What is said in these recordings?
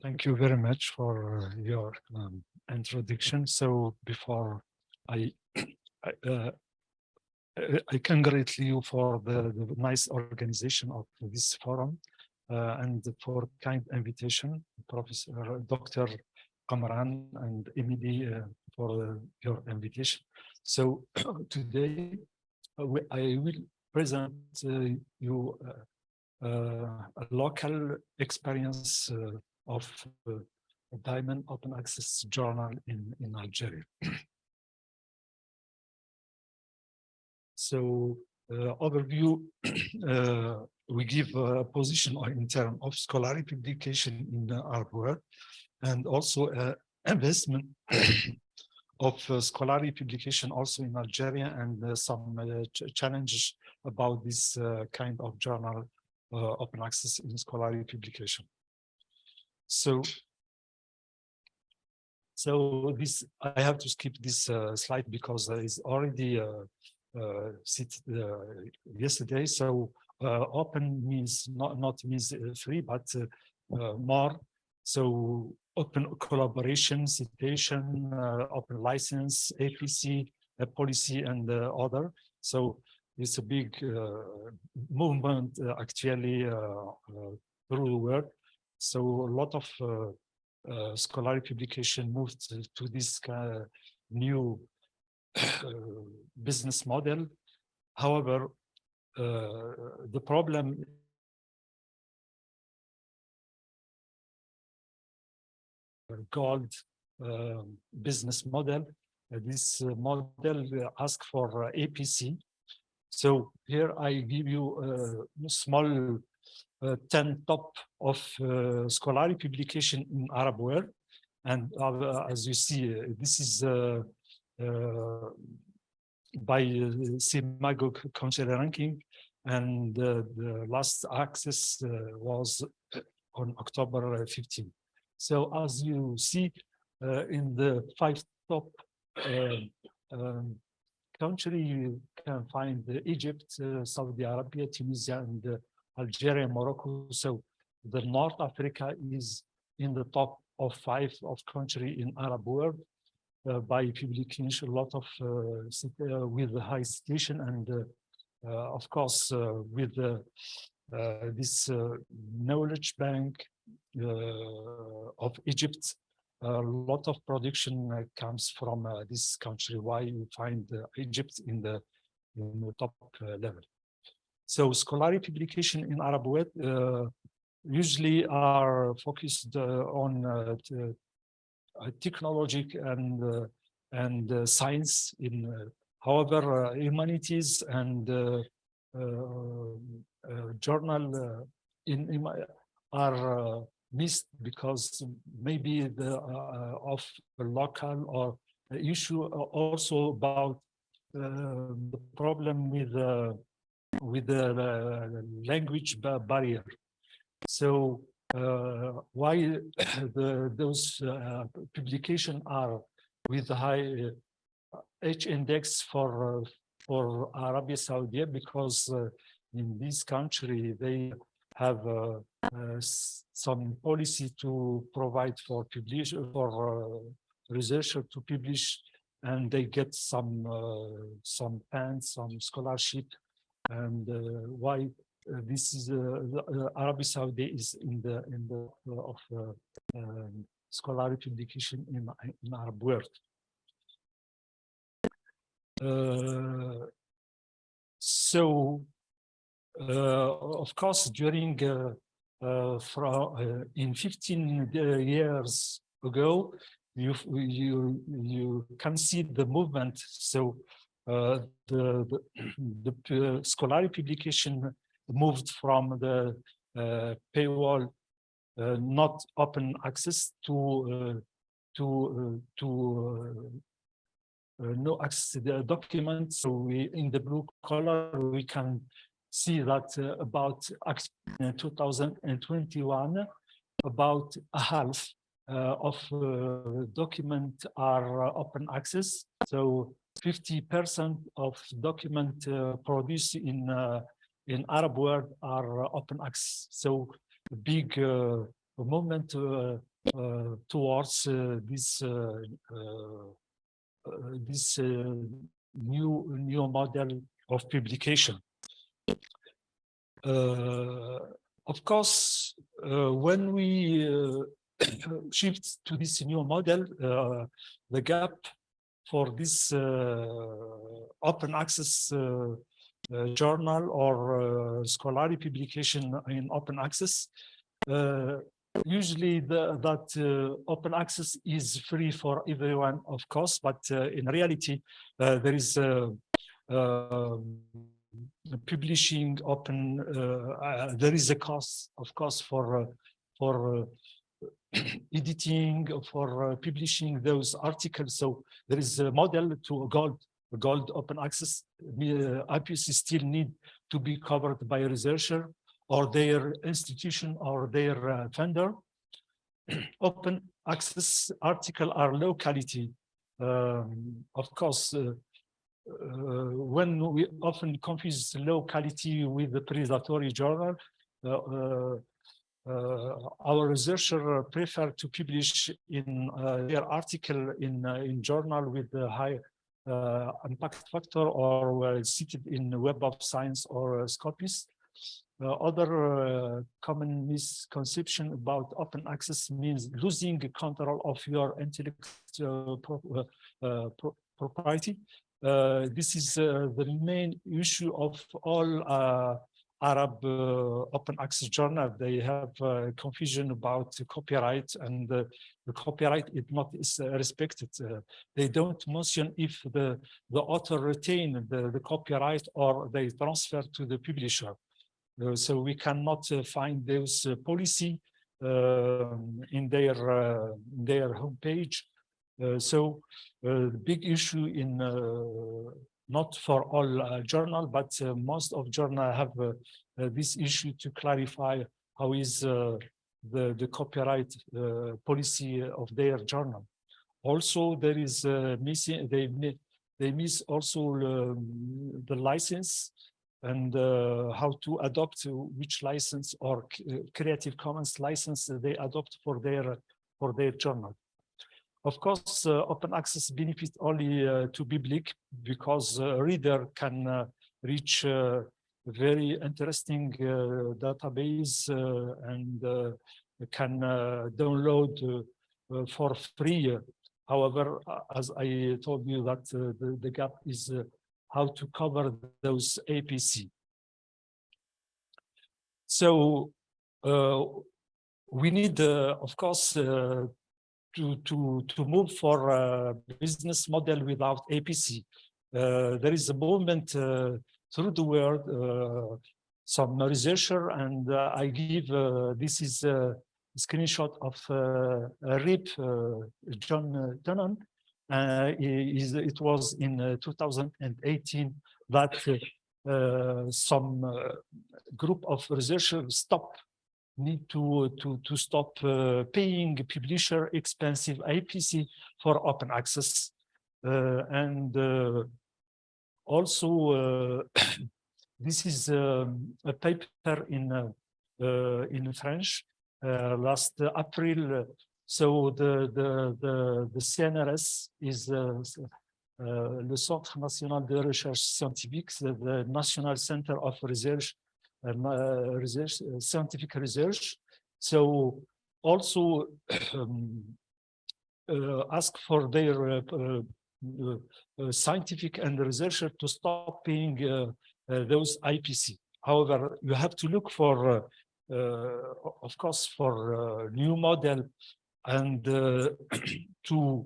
Thank you very much for your introduction. So before I, I congratulate you for the nice organization of this forum and for kind invitation, Professor Dr. Kamran and Emily for your invitation. So today I will present you a local experience of a Diamond Open Access Journal in Algeria. So overview, we give a position in terms of scholarly publication in the Arab world, and also investment of scholarly publication also in Algeria, and some challenges about this kind of journal open access in scholarly publication. So this, I have to skip this slide because it's already yesterday. So open means not means free, but more. So open collaboration, citation, open license, APC, policy, and other. So it's a big movement actually through the world. So a lot of scholarly publication moved to this new business model. However, the problem called business model. This model asks for APC. So here I give you a small 10 top of scholarly publication in Arab world, and as you see, this is by Simagog country ranking, and the last access was on October 15. So as you see, in the 5 top country, you can find Egypt, Saudi Arabia, Tunisia, and Algeria, Morocco. So the North Africa is in the top of 5 of country in Arab world by publication, a lot of with high citation, and of course with this knowledge bank of Egypt. A lot of production comes from this country. Why you find Egypt in the top level? So scholarly publication in Arab world usually are focused on technology and science. In however, humanities and journal are missed because maybe the of the local or issue also about the problem with the language barrier. So why those publications are with high H index for Arabia Saudi, because in this country they have some policy to provide for researcher to publish, and they get some funds, some scholarship, and why this is Arabia Saudi is in the of scholarly publication in Arab world. So of course, during in 15 years ago, you can see the movement. So the scholarly publication moved from the paywall, not open access, to no access to the document. So we, in the blue color, we can see that about 2021, about a half of document are open access. So 50% of document produced in Arab world are open access. So big movement towards this new model of publication. Of course, when we shift to this new model, the gap for this open access journal or scholarly publication in open access, usually that open access is free for everyone, of course, but in reality, there is publishing open. There is a cost, of course, for editing, for publishing those articles. So there is a model to gold open access. IPC still need to be covered by a researcher or their institution or their vendor. Open access articles are low quality. Of course, when we often confuse low quality with the predatory journal, our researcher prefer to publish in their article in journal with the high impact factor or cited in Web of Science or Scopus. Other common misconception about open access means losing control of your intellectual property. This is the main issue of all Arab open access journal. They have confusion about copyright, and the copyright is not respected. They don't mention if the author retain the copyright or they transfer to the publisher. So we cannot find those policy in their homepage. So the big issue in not for all journal, but most of journal have this issue to clarify how is the copyright policy of their journal. Also, there is missing. They miss also the license and how to adopt which license or Creative Commons license they adopt for their journal. Of course, open access benefits only to public because reader can reach very interesting database and can download for free. However, as I told you that the gap is how to cover those APC. So we need, of course, to move for a business model without APC. There is a movement through the world, some researcher, and I give this is a screenshot of RIP John Dunnan. It was in 2018 that some group of researchers need to stop paying publisher expensive APC for open access, and also this is a paper in French last April. So the CNRS is le Centre National de Recherche Scientifique, the National Center of Research, scientific research. So also ask for their scientific and researcher to stop paying those IPC. However, you have to look for, of course, for new model and to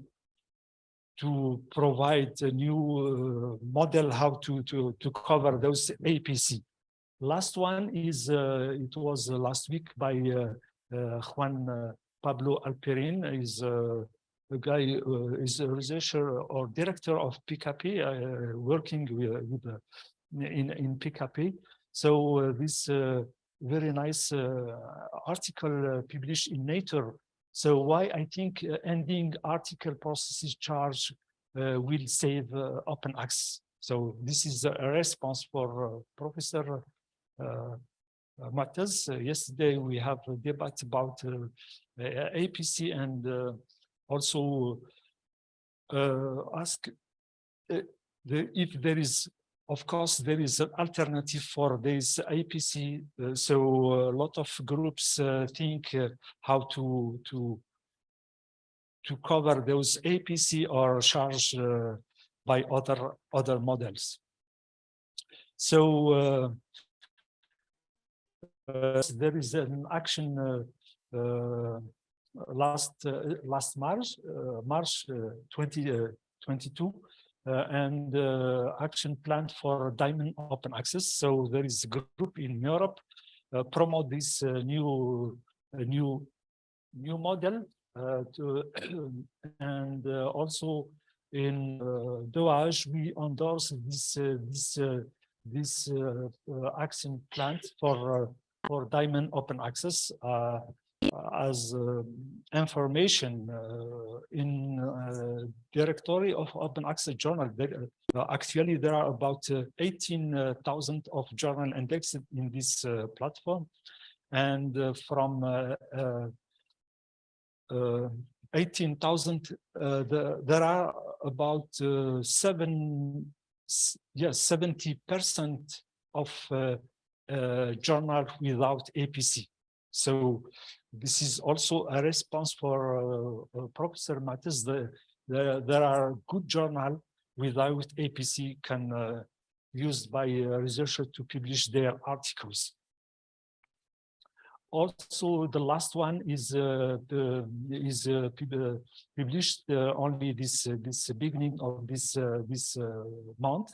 provide a new model how to cover those APC. Last one is it was last week by Juan Pablo Alperin. Is a guy is a researcher or director of PKP, working with in PKP. So this very nice article published in Nature. So why I think ending article processes charge will save open access. So this is a response for Professor matters. Yesterday we have a debate about APC and also ask if there is, of course, there is an alternative for this APC. So a lot of groups think how to cover those APC or charge by other models. So there is an action last March 2022, and action plan for diamond open access. So there is a group in Europe promote this new model and also in DOAJ we endorse this action plan for diamond open access as information in directory of open access journal. Actually, there are about 18,000 of journal indexed in this platform, and from 18,000, there are about 70% of journal without APC. So this is also a response for Professor Mattes. There are good journal without APC can used by researchers to publish their articles. Also, the last one is published only this beginning of this month.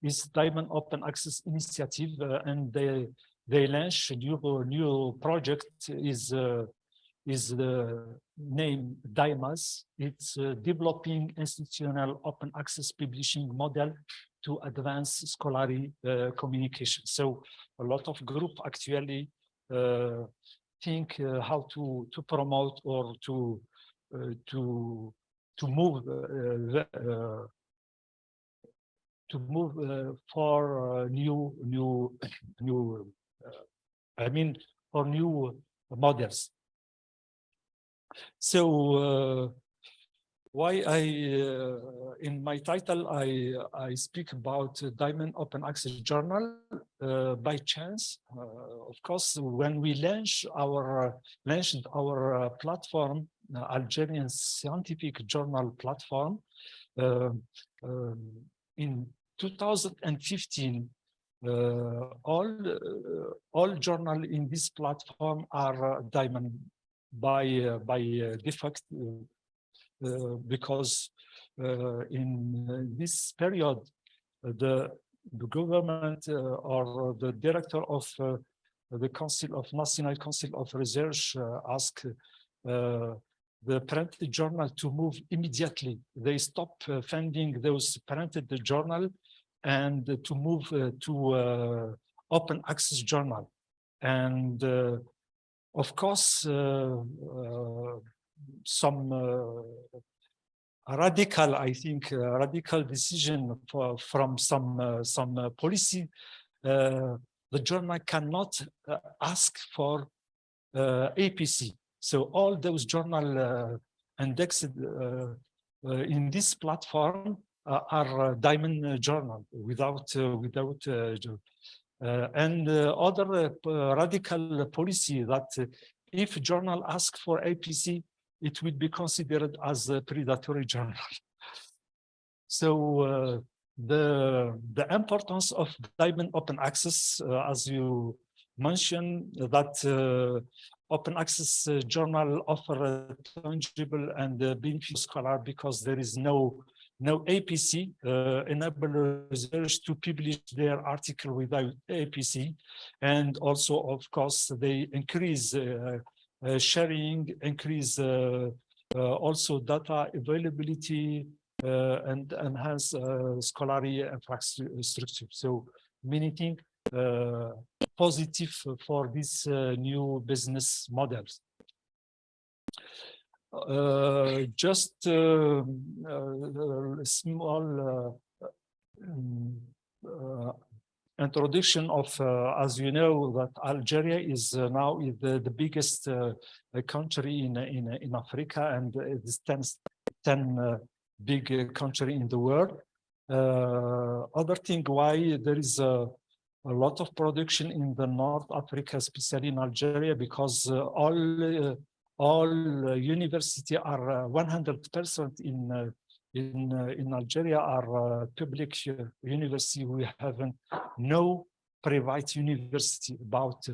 Is Diamond Open Access Initiative, and they launch a new project is the name DIMAS. It's developing institutional open access publishing model to advance scholarly communication. So a lot of group actually think how to promote or to move for new I mean for new models. So why in my title I speak about Diamond Open Access Journal by chance. Of course, when we launched our platform, Algerian Scientific Journal platform, in 2015, all journal in this platform are diamond by default, because in this period the government or the director of the National Council of Research asked the printed journal to move immediately. They stopped funding those printed journal and to move to open access journal. And of course, some radical, I think, radical decision from some policy. The journal cannot ask for APC. So all those journal indexed in this platform are diamond journal without and other radical policy that if journal ask for APC, it will be considered as a predatory journal. So the importance of diamond open access, as you mentioned, that open access journal offer a tangible and beneficial scholar because there is no APC, enable research to publish their article without APC, and also, of course, they increase sharing, increase also data availability, and enhance scholarly infrastructure. So many things positive for these new business models. Just small introduction of, as you know, that Algeria is now the biggest country in Africa, and it's 10 big country in the world. Other thing why there is a lot of production in the North Africa, especially in Algeria, because all university are 100% in Algeria are public university. We have no private university. About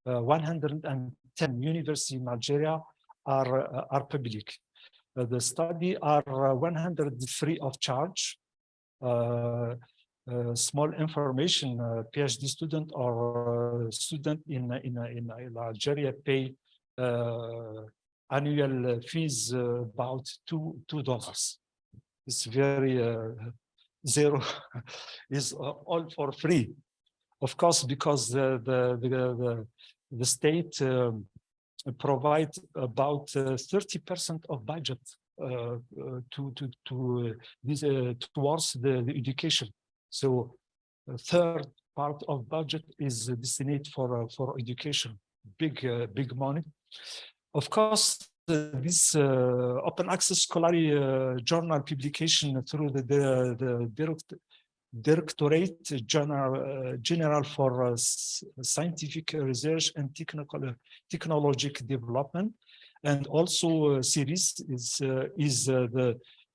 110 universities in Algeria are public. The study are 100 free of charge. Small information, PhD student or student in Algeria pay annual fees about $2. It's very zero is all for free, of course, because the state provide about 30% of budget towards the education. So a third part of budget is destined for education. Big money. Of course, this open access scholarly journal publication through the Directorate General for Scientific Research and Technological Development, and also series is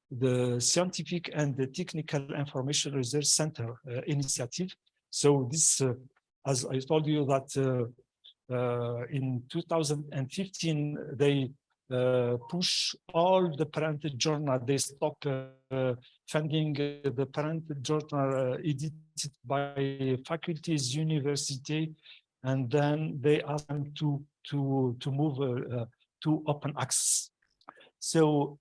the Scientific and the Technical Information Research Center initiative. So this, as I told you, that in 2015 they push all the printed journal. They stop funding the printed journal edited by faculties, university, and then they ask them to move to open access. So,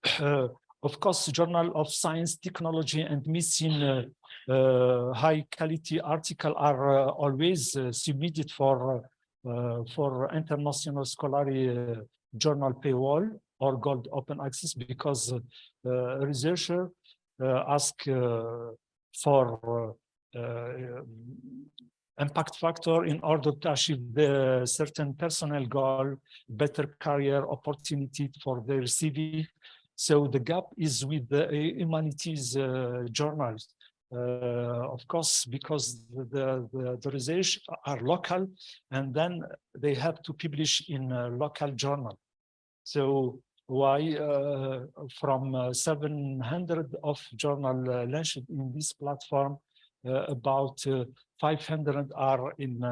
of course, Journal of Science, Technology, and Medicine high quality articles are always submitted for international scholarly journal paywall or gold open access, because researchers ask for impact factor in order to achieve the certain personal goal, better career opportunity for their CV. So the gap is with the humanities journals, of course, because the research are local, and then they have to publish in a local journal. So why from 700 of journal launched in this platform, about 500 are in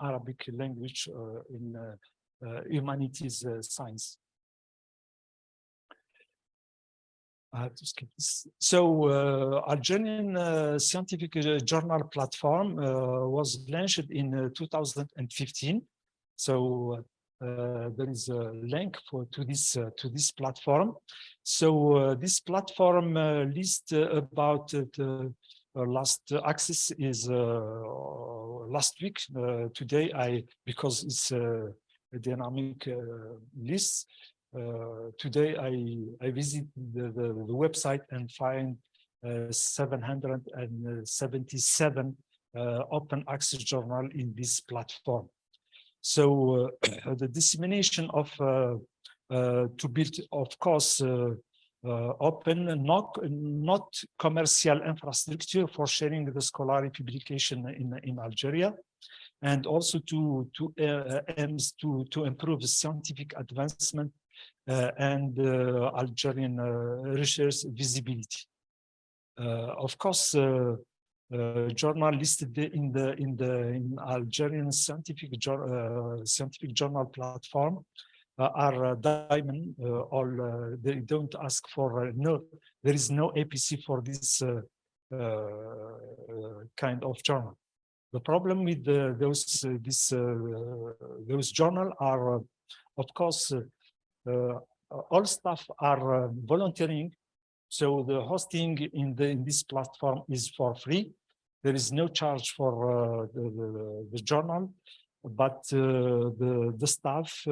Arabic language, in humanities science. I have to skip this. So Algerian Scientific Journal platform was launched in 2015. So there is a link to this platform. So this platform lists about the last access is last week. Today because it's a dynamic list. Today I visit the website and find 777 open access journal in this platform. So the dissemination of to build, of course, open, not commercial infrastructure for sharing the scholarly publication in Algeria, and also to aims to improve the scientific advancement and Algerian research visibility. Of course, journal listed in Algerian scientific journal platform are diamond. They don't ask for there is no APC for this kind of journal. The problem with those journal are, of course, all staff are volunteering, so the hosting in this platform is for free. There is no charge for the journal, but the staff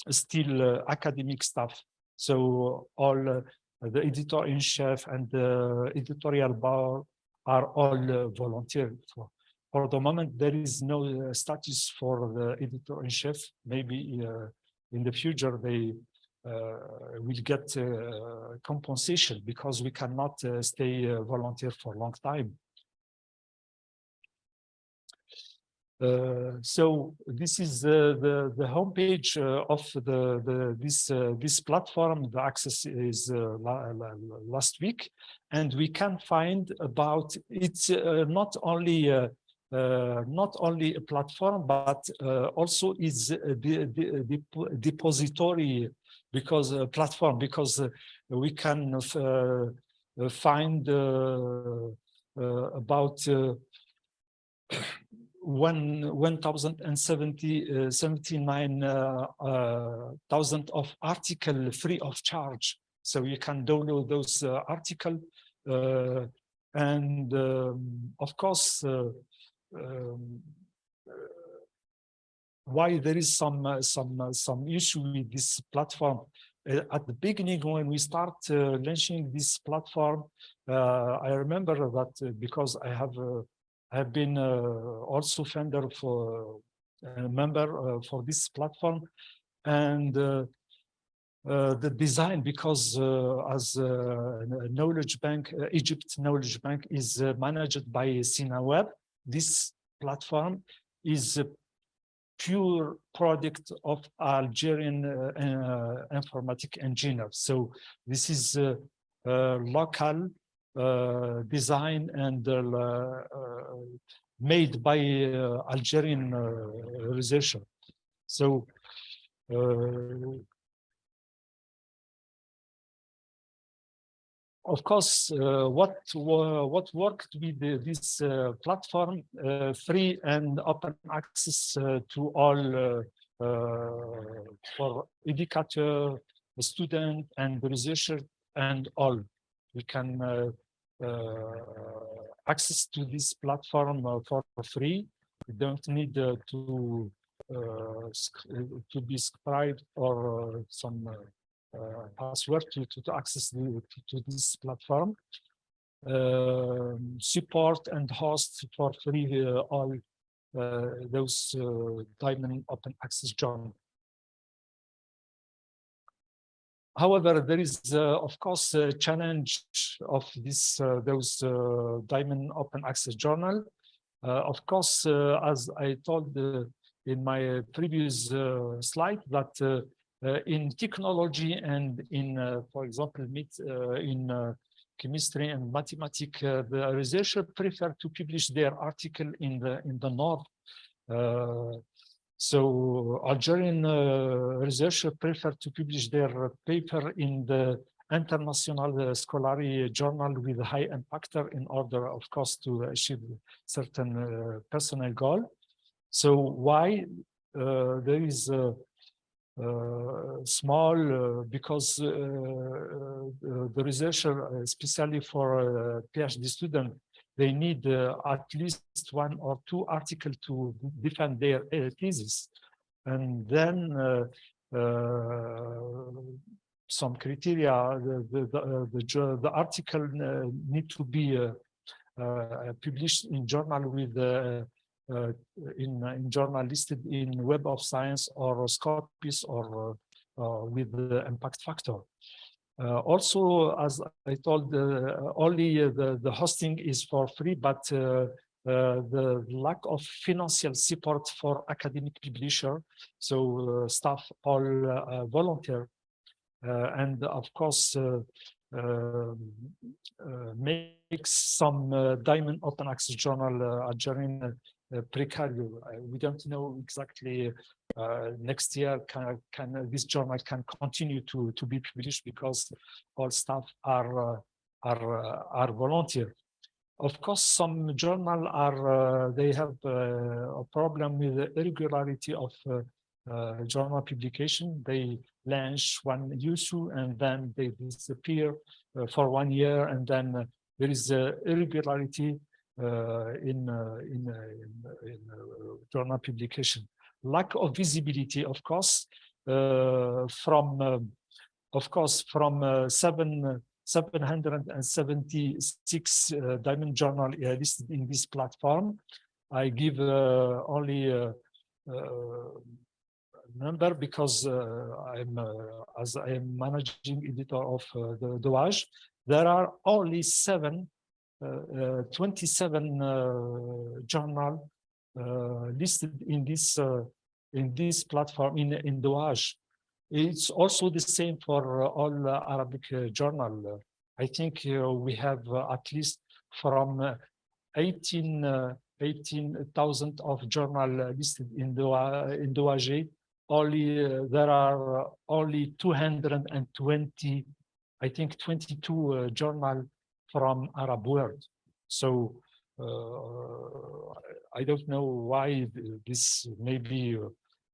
still academic staff. So all the editor-in-chief and the editorial board are all volunteer for. For the moment, there is no status for the editor-in-chief. Maybe in the future they will get compensation because we cannot stay volunteer for a long time. So this is the homepage of this platform. The access is last week, and we can find about it's not only a platform, but also is the depository, because platform, because we can find about 1,079,000 of article free of charge. So you can download those articles, and of course, why there is some issue with this platform. At the beginning, when we start launching this platform, I remember that because I have been also founder for member for this platform, and the design, because as knowledge bank, Egypt Knowledge Bank is managed by Zenodo. This platform is a pure product of Algerian informatic engineers. So this is local design and made by Algerian researcher. So of course, what worked with this platform, free and open access to all for educator, student, and researcher, and all. We can access to this platform for free. We don't need to be subscribed or some password to access to this platform. Support and host for free all those diamond open access journals. However, there is, of course, a challenge of this those diamond open access journal. Of course, as I told in my previous slide, that in technology and in, for example, in chemistry and mathematics, the researchers prefer to publish their article in the north. So Algerian researchers prefer to publish their paper in the international scholarly journal with a high impact in order, of course, to achieve certain personal goal. So why there is small, because the researcher, especially for PhD student, they need at least 1 or 2 articles to defend their thesis, and then some criteria. The article need to be published in journal with in journal listed in Web of Science or Scopus or with the impact factor. Also, as I told, only the hosting is for free, but the lack of financial support for academic publisher, so staff all volunteer, and of course makes some diamond open access journal Algerian precarious. We don't know exactly next year can this journal can continue to be published, because all staff are volunteer. Of course, some journal are they have a problem with the irregularity of journal publication. They launch one issue and then they disappear for 1 year, and then there is irregularity in journal publication. Lack of visibility, of course, from 776 diamond journal listed in this platform. I give only number because as I am managing editor of the DOAJ, there are only 27 journal listed in this platform in DOAJ. It's also the same for all Arabic journal. I think we have at least from 18,000 of journal listed in DOAJ. Only there are only 220, I think 22 journal from Arab world. So I don't know why this maybe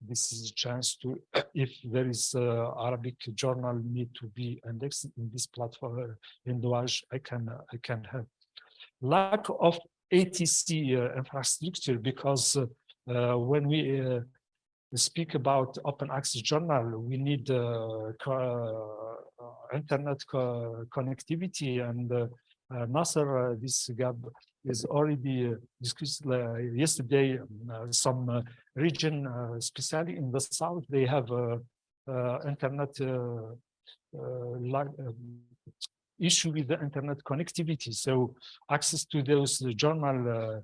this is a chance to, if there is Arabic journal need to be indexed in this platform in DOAJ, I can help. Lack of ATC infrastructure, because when we speak about open access journal, we need internet connectivity, and Nasser, this gap is already discussed yesterday. Some region, especially in the south, they have internet issue with the internet connectivity. So access to those journal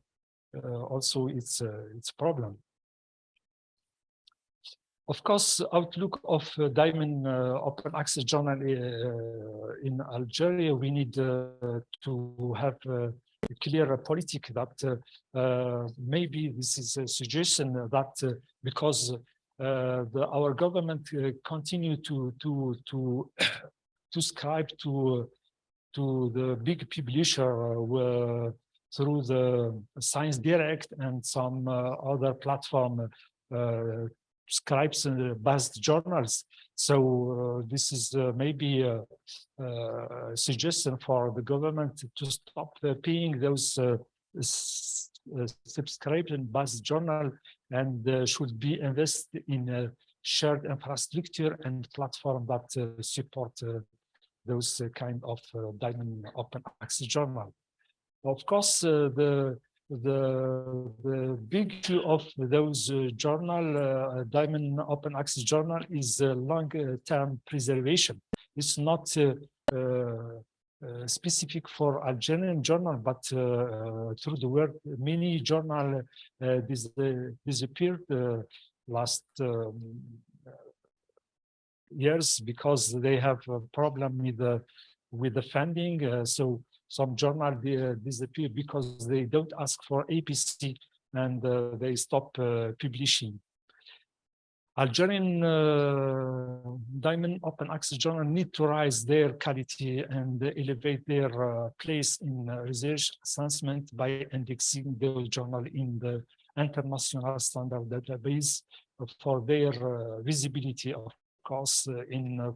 also it's a problem. Of course, outlook of Diamond open access journal in Algeria, we need to have a clear politic that maybe this is a suggestion that because our government continue to subscribe to the big publisher through the Science Direct and some other platform scribes based journals. So this is maybe a suggestion for the government to stop paying those subscription based journal, and should be invested in a shared infrastructure and platform that support those kind of Diamond open access journal. Of course, the big issue of those journal, Diamond open access journal, is long-term preservation. It's not specific for Algerian journal, but through the world, many journal disappeared last years because they have a problem with the funding. So some journal disappear because they don't ask for APC, and they stop publishing. Algerian Diamond open access journal need to rise their quality and elevate their place in research assessment by indexing those journal in the international standard database for their visibility, of course,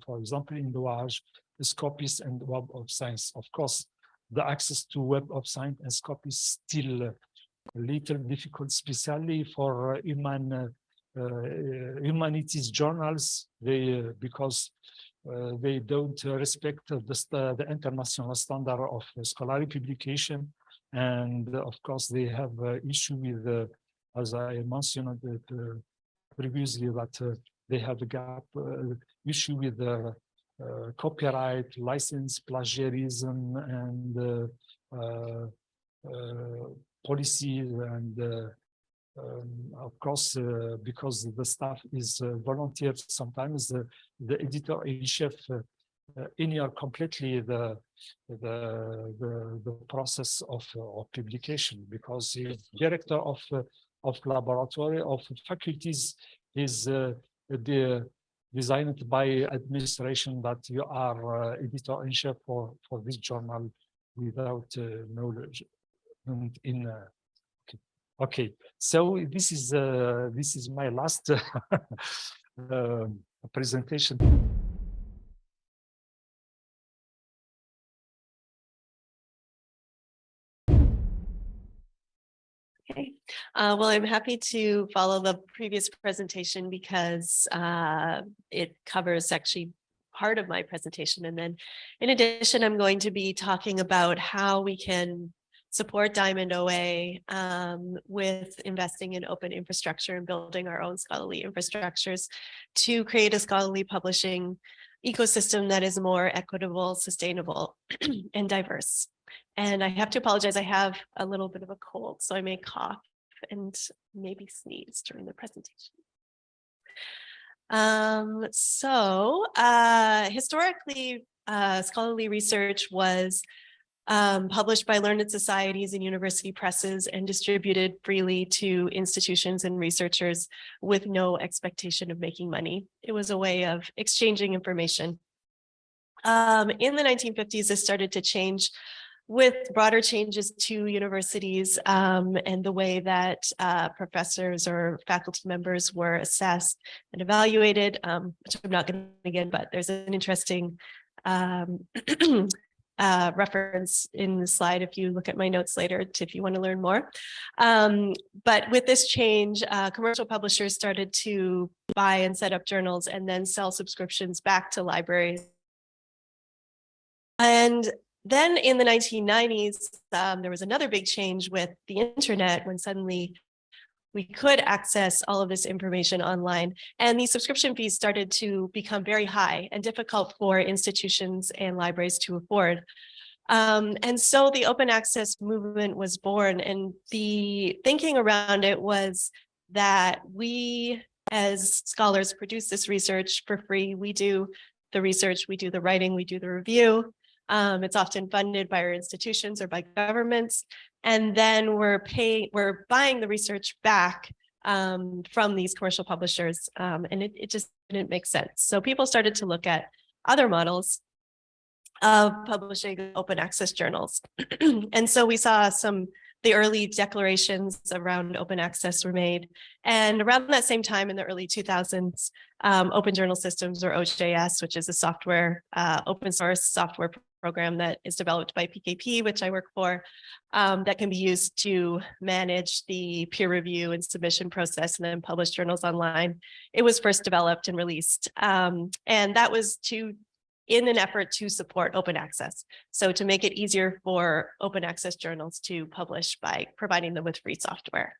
for example, in DOAJ, Scopus, and Web of Science. Of course, the access to Web of Science and Scopus is still a little difficult, especially for humanities journals, because they don't respect the international standard of scholarly publication, and of course they have issue with, as I mentioned previously, that they have a gap issue with copyright, license, plagiarism, and policies, and of course, because the staff is volunteer, sometimes the editor-in-chief ignore completely the process of publication, because the director of laboratory of faculties is designed by administration that you are editor-in-chief for this journal without knowledge in. Okay, so this is my last presentation. Okay, well, I'm happy to follow the previous presentation because it covers actually part of my presentation. And then in addition, I'm going to be talking about how we can support Diamond OA with investing in open infrastructure and building our own scholarly infrastructures to create a scholarly publishing ecosystem that is more equitable, sustainable, and diverse. And I have to apologize, I have a little bit of a cold, so I may cough and maybe sneeze during the presentation. Historically, scholarly research was published by learned societies and university presses and distributed freely to institutions and researchers with no expectation of making money. It was a way of exchanging information. In the 1950s, this started to change with broader changes to universities and the way that professors or faculty members were assessed and evaluated, which I'm not going to get, but there's an interesting reference in the slide if you look at my notes later if you want to learn more. But with this change, commercial publishers started to buy and set up journals and then sell subscriptions back to libraries. And then in the 1990s, there was another big change with the internet when suddenly we could access all of this information online. And these subscription fees started to become very high and difficult for institutions and libraries to afford. And so the open access movement was born, and the thinking around it was that we as scholars produce this research for free. We do the research, we do the writing, we do the review. It's often funded by our institutions or by governments. And then we're buying the research back from these commercial publishers. And it just didn't make sense. So people started to look at other models of publishing open access journals. And so we saw the early declarations around open access were made. And around that same time in the early 2000s, Open Journal Systems, or OJS, which is a software, open source software program that is developed by PKP, which I work for, that can be used to manage the peer review and submission process and then publish journals online. It was first developed and released. And that was in an effort to support open access. So to make it easier for open access journals to publish by providing them with free software.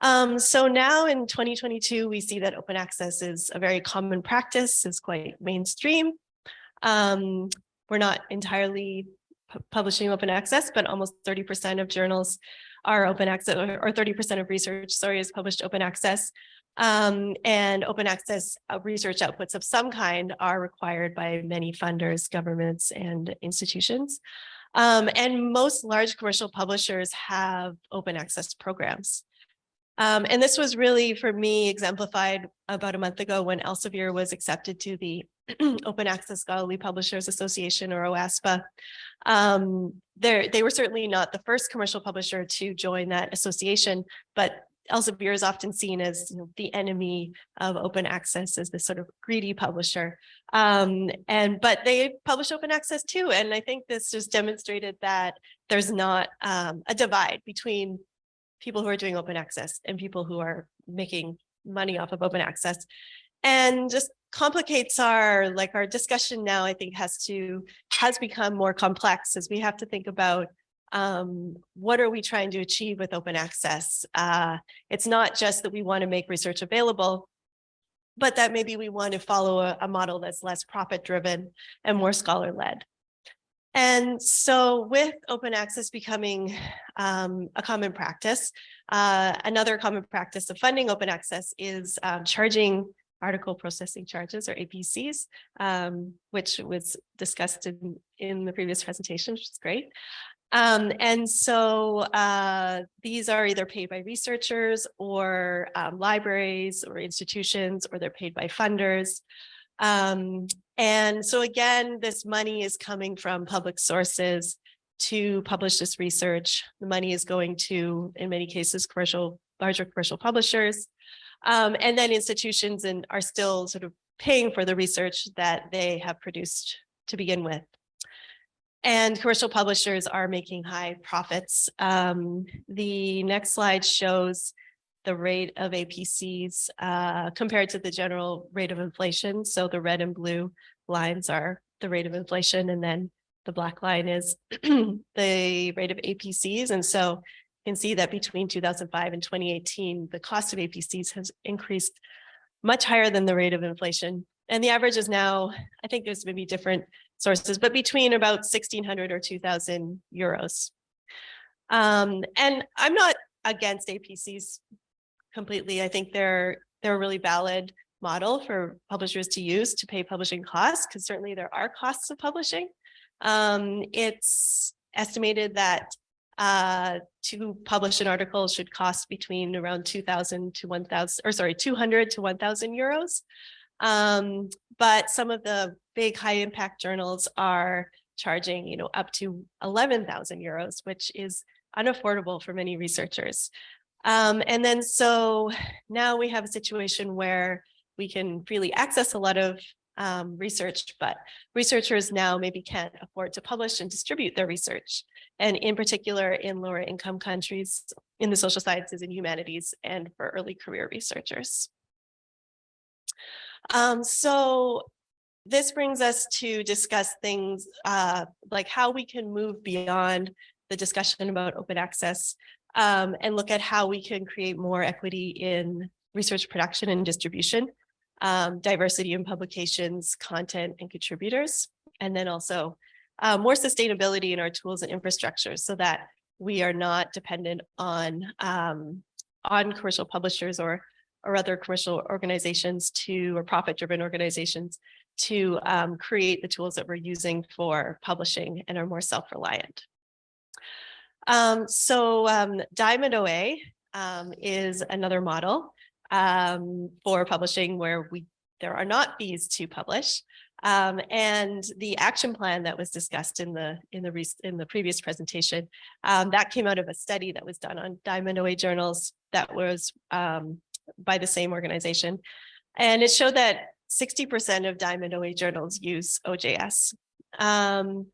So now in 2022, we see that open access is a very common practice, is quite mainstream. We're not entirely publishing open access, but almost 30% of journals are open access, or 30% of research, is published open access. And open access research outputs of some kind are required by many funders, governments, and institutions. And most large commercial publishers have open access programs. And this was really, for me, exemplified about a month ago when Elsevier was accepted to the Open Access Scholarly Publishers Association, or OASPA. They were certainly not the first commercial publisher to join that association, but Elsevier is often seen as the enemy of open access, as this sort of greedy publisher. But they publish open access too. And I think this just demonstrated that there's not a divide between people who are doing open access and people who are making money off of open access. And just complicates our discussion now, I think has become more complex, as we have to think about what are we trying to achieve with open access? It's not just that we want to make research available, but that maybe we want to follow a model that's less profit-driven and more scholar-led. And so with open access becoming a common practice, another common practice of funding open access is charging article processing charges, or APCs, which was discussed in the previous presentation, which is great. And so these are either paid by researchers or libraries or institutions, or they're paid by funders. And so again, this money is coming from public sources to publish this research. The money is going to, in many cases, larger commercial publishers. And then institutions are still sort of paying for the research that they have produced to begin with. And commercial publishers are making high profits. The next slide shows the rate of APCs compared to the general rate of inflation. So the red and blue lines are the rate of inflation, and then the black line is the rate of APCs. And so you can see that between 2005 and 2018, the cost of APCs has increased much higher than the rate of inflation. And the average is now, I think there's maybe different sources, but between about 1,600 or 2,000 euros. And I'm not against APCs completely. I think they're a really valid model for publishers to use to pay publishing costs, because certainly there are costs of publishing. It's estimated that to publish an article should cost between around 2,000 to 1,000, or sorry, 200 to 1,000 euros. But some of the big high impact journals are charging, up to 11,000 euros, which is unaffordable for many researchers. And then so now we have a situation where we can freely access a lot of research, but researchers now maybe can't afford to publish and distribute their research. And in particular, in lower income countries, in the social sciences and humanities, and for early career researchers. So this brings us to discuss things like how we can move beyond the discussion about open access and look at how we can create more equity in research production and distribution, diversity in publications, content, and contributors, and then also more sustainability in our tools and infrastructure so that we are not dependent on commercial publishers or other commercial organizations or profit-driven organizations to create the tools that we're using for publishing and are more self-reliant. Diamond OA is another model for publishing where there are not fees to publish. And the action plan that was discussed in the previous presentation, that came out of a study that was done on Diamond OA journals that was by the same organization. And it showed that 60% of Diamond OA journals use OJS.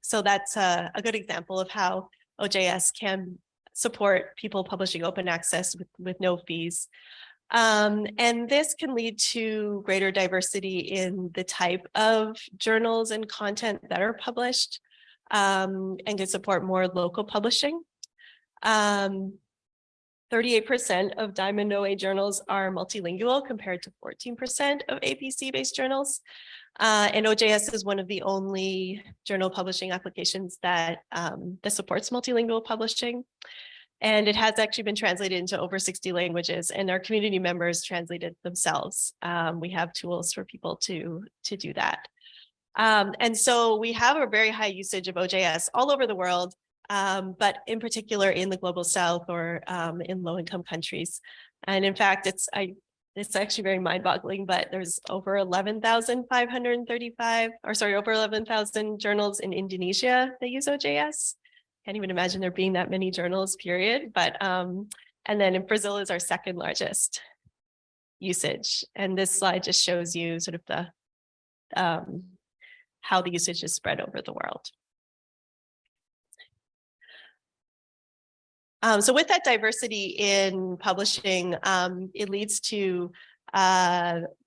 So that's a good example of how OJS can support people publishing open access with no fees. And this can lead to greater diversity in the type of journals and content that are published and can support more local publishing. 38% of Diamond OA journals are multilingual compared to 14% of APC-based journals. And OJS is one of the only journal publishing applications that supports multilingual publishing. And it has actually been translated into over 60 languages, and our community members translated themselves. We have tools for people to do that. And so we have a very high usage of OJS all over the world, but in particular in the global south or in low-income countries. And in fact, it's actually very mind-boggling, but there's over 11,535, or sorry, over 11,000 journals in Indonesia that use OJS. Can't even imagine there being that many journals, period. But and then in Brazil is our second largest usage. And this slide just shows you sort of the how the usage is spread over the world. So with that diversity in publishing, it leads to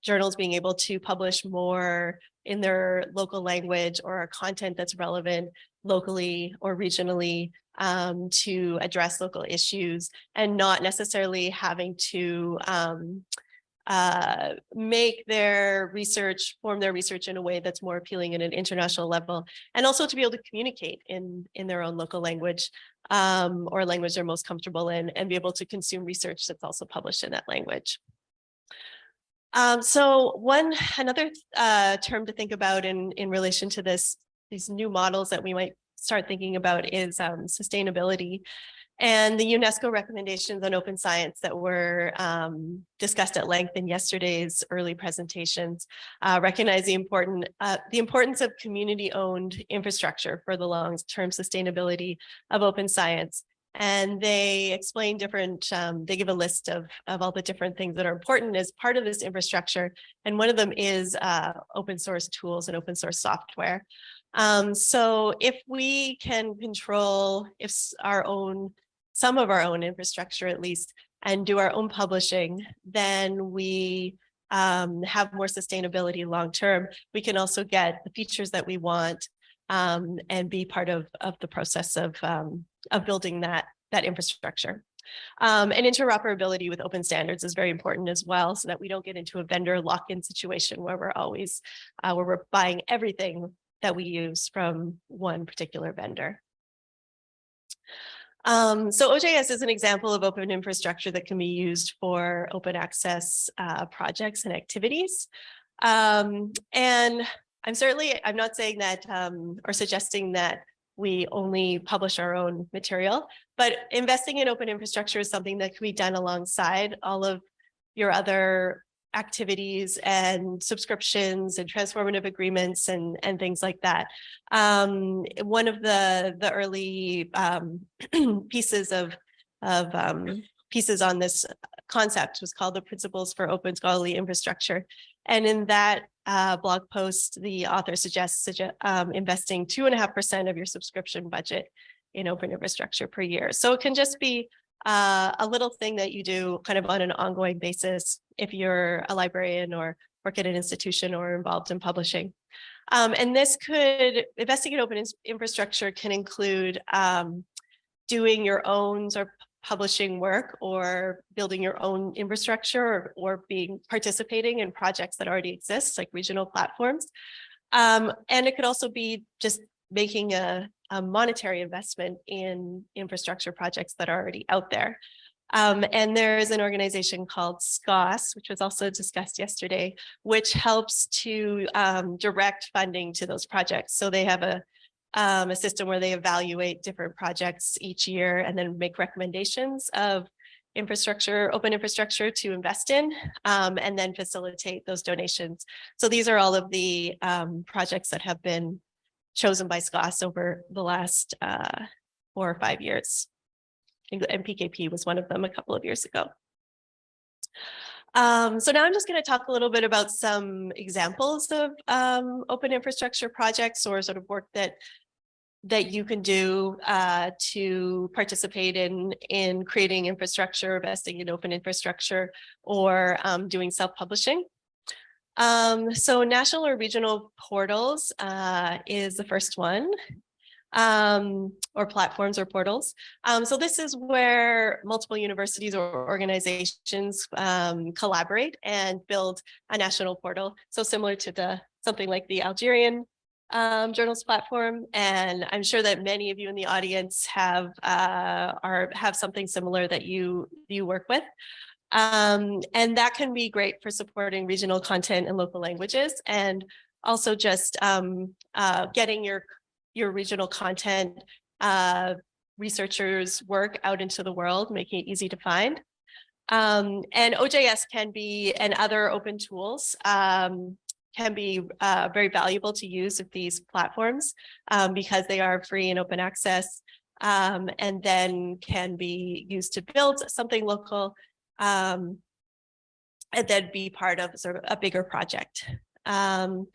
journals being able to publish more in their local language or content that's relevant locally or regionally to address local issues, and not necessarily having to make their research, form their research in a way that's more appealing at an international level, and also to be able to communicate in their own local language or language they're most comfortable in, and be able to consume research that's also published in that language. So another term to think about in relation to these new models that we might start thinking about is sustainability. And the UNESCO recommendations on open science that were discussed at length in yesterday's early presentations recognize the importance of community-owned infrastructure for the long-term sustainability of open science. And they explain they give a list of all the different things that are important as part of this infrastructure. And one of them is open source tools and open source software. So if we can control some of our own infrastructure at least, and do our own publishing, then we have more sustainability long-term. We can also get the features that we want and be part of the process of building that infrastructure. And interoperability with open standards is very important as well, so that we don't get into a vendor lock-in situation where we're always where we're buying everything that we use from one particular vendor. So OJS is an example of open infrastructure that can be used for open access projects and activities. And I'm not saying that or suggesting that we only publish our own material, but investing in open infrastructure is something that can be done alongside all of your other activities and subscriptions and transformative agreements and things like that. One of the early pieces pieces on this concept was called the Principles for Open Scholarly Infrastructure. And in that blog post, the author suggests investing 2.5% of your subscription budget in open infrastructure per year. So it can just be a little thing that you do kind of on an ongoing basis if you're a librarian or work at an institution or involved in publishing. And investing in open infrastructure can include doing your own sort of publishing work or building your own infrastructure or participating in projects that already exist, like regional platforms. And it could also be just making a monetary investment in infrastructure projects that are already out there. And there is an organization called SCOS, which was also discussed yesterday, which helps to direct funding to those projects. So they have a system where they evaluate different projects each year and then make recommendations of open infrastructure to invest in, and then facilitate those donations. So these are all of the projects that have been chosen by SCOS over the last 4 or 5 years. I think MPKP was one of them a couple of years ago. So now I'm just going to talk a little bit about some examples of open infrastructure projects or sort of work that you can do to participate in creating infrastructure, investing in open infrastructure, or doing self-publishing. So national or regional portals is the first one, or platforms or portals. So this is where multiple universities or organizations collaborate and build a national portal. So similar to something like the Algerian journals platform, and I'm sure that many of you in the audience have something similar that you work with. And that can be great for supporting regional content in local languages, and also just getting your regional content researchers' work out into the world, making it easy to find. And OJS and other open tools can be very valuable to use with these platforms because they are free and open access, and then can be used to build something local, and then be part of sort of a bigger project. And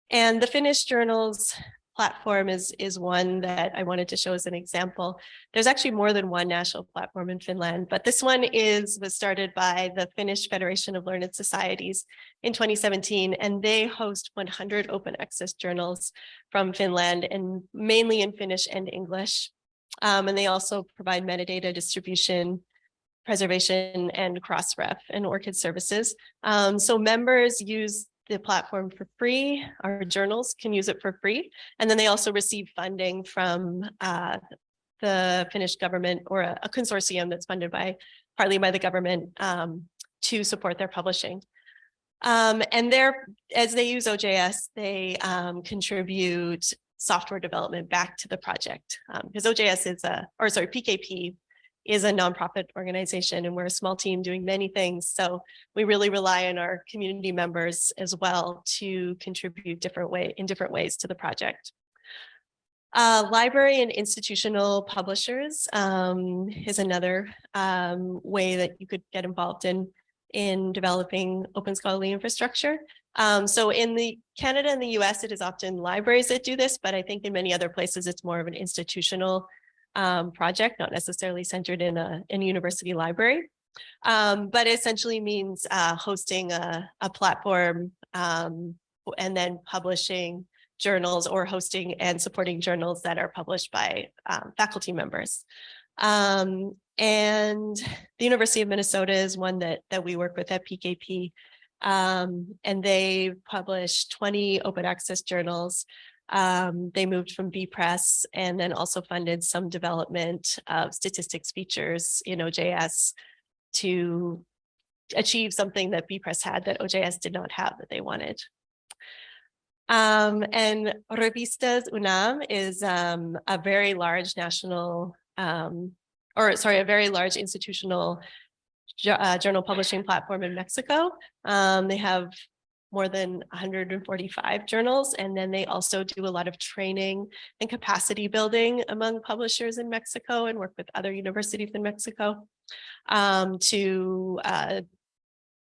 the Finnish Journals platform is one that I wanted to show as an example. There's actually more than one national platform in Finland, but this one was started by the Finnish Federation of Learned Societies in 2017, and they host 100 open access journals from Finland, and mainly in Finnish and English. And they also provide metadata distribution, preservation, and cross-ref and ORCID services. So members use the platform for free. Our journals can use it for free. And then they also receive funding from the Finnish government, or a consortium that's funded partly by the government, to support their publishing. And as they use OJS, they contribute software development back to the project, because OJS PKP is a nonprofit organization, and we're a small team doing many things. So we really rely on our community members as well to contribute in different ways to the project. Library and institutional publishers is another way that you could get involved in developing open scholarly infrastructure. So in Canada and the US, it is often libraries that do this, but I think in many other places, it's more of an institutional project, not necessarily centered in a university library, but it essentially means hosting a platform and then publishing journals or hosting and supporting journals that are published by faculty members. And the University of Minnesota is one that we work with at PKP. And they published 20 open access journals. They moved from bPress and then also funded some development of statistics features in OJS to achieve something that bPress had that OJS did not have that they wanted. And Revistas UNAM is a very large national, a very large institutional journal publishing platform in Mexico. They have more than 145 journals, and then they also do a lot of training and capacity building among publishers in Mexico and work with other universities in Mexico to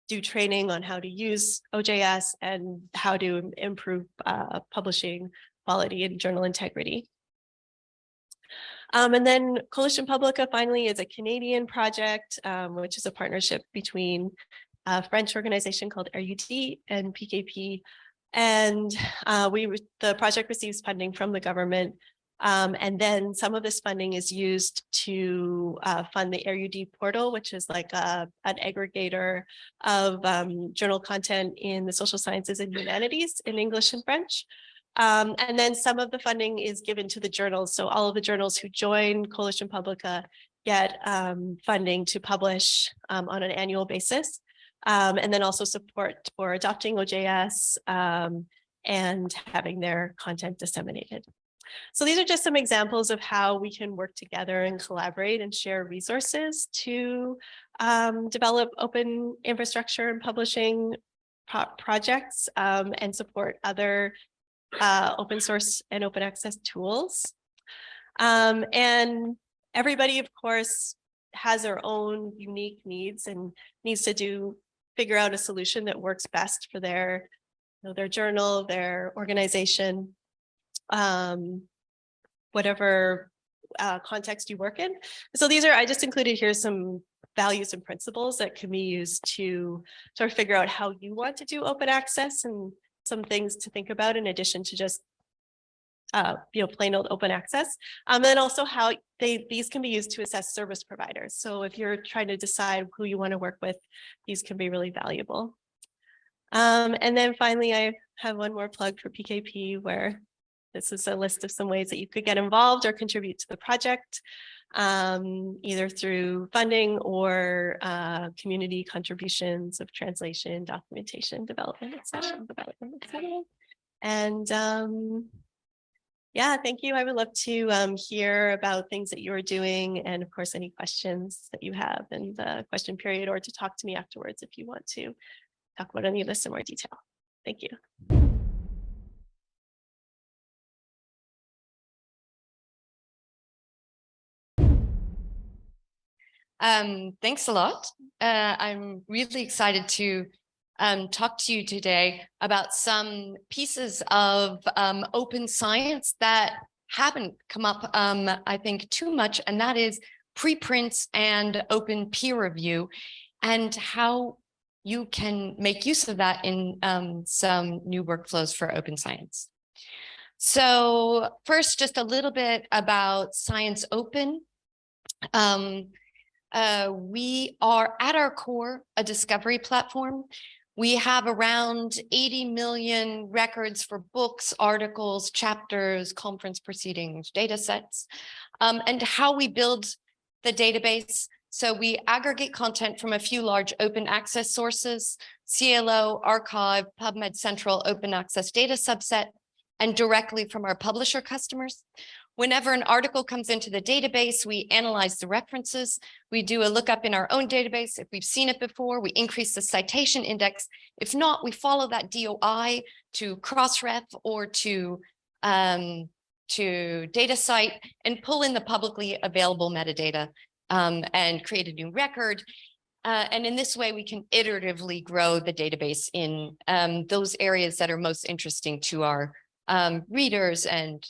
do training on how to use OJS and how to improve publishing quality and journal integrity. And then Coalition Publica finally is a Canadian project, which is a partnership between a French organization called RUD and PKP. And the project receives funding from the government. And then some of this funding is used to fund the RUD portal, which is like an aggregator of journal content in the social sciences and humanities in English and French. And then some of the funding is given to the journals. So all of the journals who join Coalition Publica get funding to publish on an annual basis. And then also support for adopting OJS and having their content disseminated. So these are just some examples of how we can work together and collaborate and share resources to develop open infrastructure and publishing projects and support other open source and open access tools. And everybody, of course, has their own unique needs and needs to figure out a solution that works best for their journal, their organization, whatever context you work in. So I just included here some values and principles that can be used to sort of figure out how you want to do open access and some things to think about in addition to just plain old open access. And then also how these can be used to assess service providers. So if you're trying to decide who you want to work with, these can be really valuable. And then finally, I have one more plug for PKP, where this is a list of some ways that you could get involved or contribute to the project, either through funding or community contributions of translation, documentation, development, session development, etc. And yeah, thank you. I would love to hear about things that you're doing, and of course, any questions that you have in the question period, or to talk to me afterwards if you want to talk about any of this in more detail. Thank you. Thanks a lot. I'm really excited to talk to you today about some pieces of open science that haven't come up, I think, too much, and that is preprints and open peer review, and how you can make use of that in some new workflows for open science. So first, just a little bit about Science Open. We are at our core a discovery platform. We have around 80 million records for books, articles, chapters, conference proceedings, data sets, and how we build the database. So we aggregate content from a few large open access sources, CLO, Archive, PubMed Central, Open Access Data Subset, and directly from our publisher customers. Whenever an article comes into the database, we analyze the references. We do a lookup in our own database. If we've seen it before, we increase the citation index. If not, we follow that DOI to Crossref or to DataCite and pull in the publicly available metadata and create a new record. And in this way, we can iteratively grow the database in those areas that are most interesting to our readers and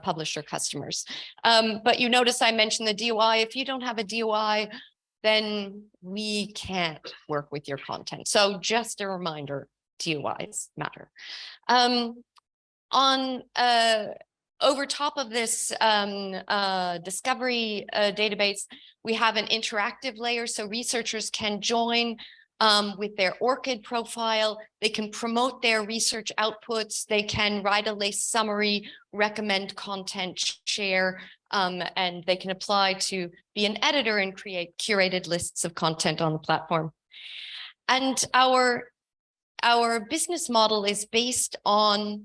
publisher customers. But you notice I mentioned the DOI. If you don't have a DOI, then we can't work with your content. So just a reminder, DOIs matter. over top of this discovery database, we have an interactive layer, so researchers can join with their ORCID profile. They can promote their research outputs. They can write a LACE summary, recommend content, share, and they can apply to be an editor and create curated lists of content on the platform. And our business model is based on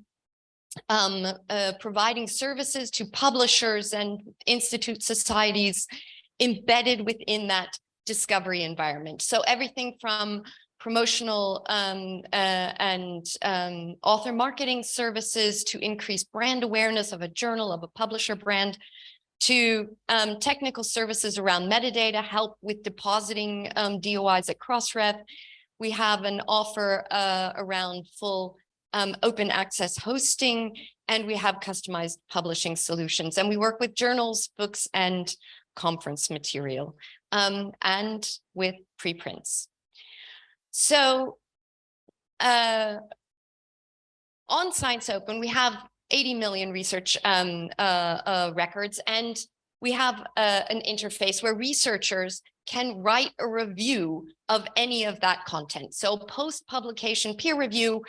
providing services to publishers and institute societies embedded within that discovery environment. So everything from promotional and author marketing services to increase brand awareness of a journal, of a publisher brand, to technical services around metadata, help with depositing DOIs at Crossref. We have an offer around full open access hosting, and we have customized publishing solutions. And we work with journals, books, and conference material, and with preprints. So on Science Open, we have 80 million research records, and we have an interface where researchers can write a review of any of that content. So post-publication peer review,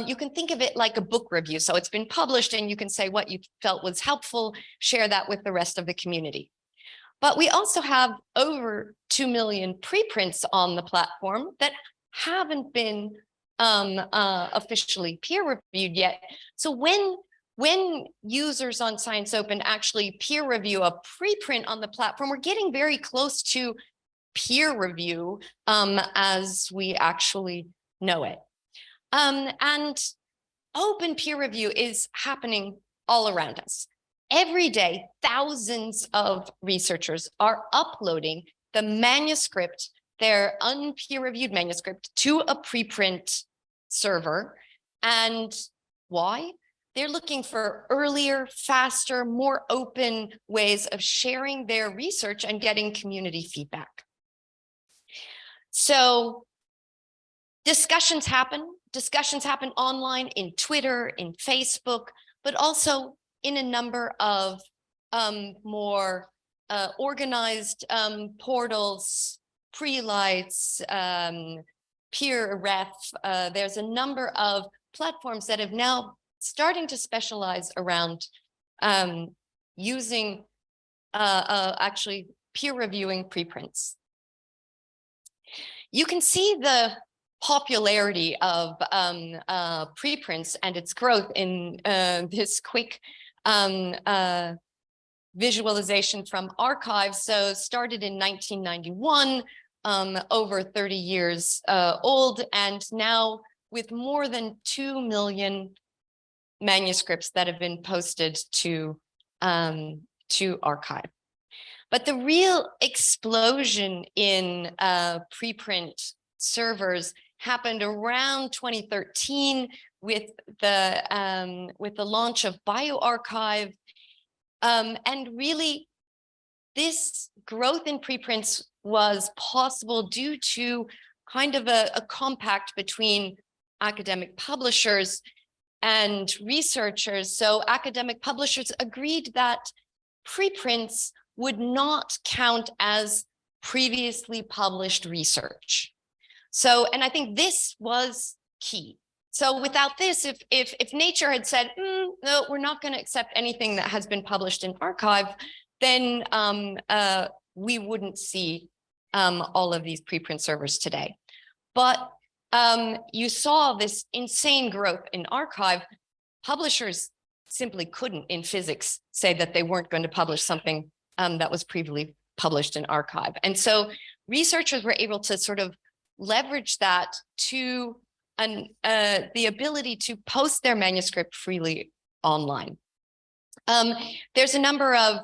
you can think of it like a book review. So it's been published and you can say what you felt was helpful, share that with the rest of the community. But we also have over 2 million preprints on the platform that haven't been officially peer reviewed yet. So when users on Science Open actually peer review a preprint on the platform, we're getting very close to peer review as we actually know it. And open peer review is happening all around us. Every day, thousands of researchers are uploading the manuscript, their unpeer-reviewed manuscript, to a preprint server. And why? They're looking for earlier, faster, more open ways of sharing their research and getting community feedback. So discussions happen online, in Twitter, in Facebook, but also in a number of more organized portals, pre-lights, peer ref. There's a number of platforms that have now starting to specialize around using actually peer reviewing preprints. You can see the popularity of preprints and its growth in this quick visualization from archives. So started in 1991, over 30 years old, and now with more than 2 million manuscripts that have been posted to archive. But the real explosion in preprint servers happened around 2013 with the launch of bioRxiv, and really this growth in preprints was possible due to kind of a compact between academic publishers and researchers. So academic publishers agreed that preprints would not count as previously published research. So, and I think this was key. So without this, if Nature had said, no, we're not going to accept anything that has been published in archive, then we wouldn't see all of these preprint servers today. But you saw this insane growth in archive. Publishers simply couldn't, in physics, say that they weren't going to publish something that was previously published in archive. And so researchers were able to sort of leverage that to the ability to post their manuscript freely online. There's a number of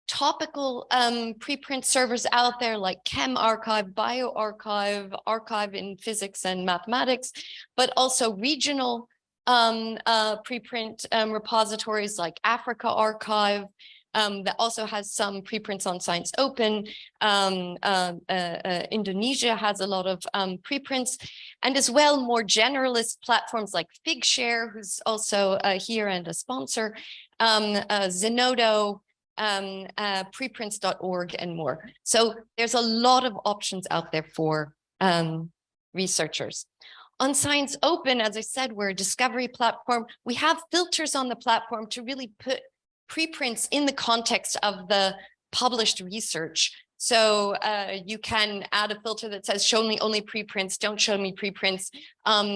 topical preprint servers out there like ChemArchive, bioRxiv, archive in physics and mathematics, but also regional preprint repositories like Africa Archive, that also has some preprints on Science Open. Indonesia has a lot of preprints, and as well more generalist platforms like Figshare, who's also here and a sponsor, Zenodo, preprints.org, and more. So there's a lot of options out there for researchers. On Science Open, as I said, we're a discovery platform. We have filters on the platform to really put preprints in the context of the published research. So you can add a filter that says, show me only preprints, don't show me preprints,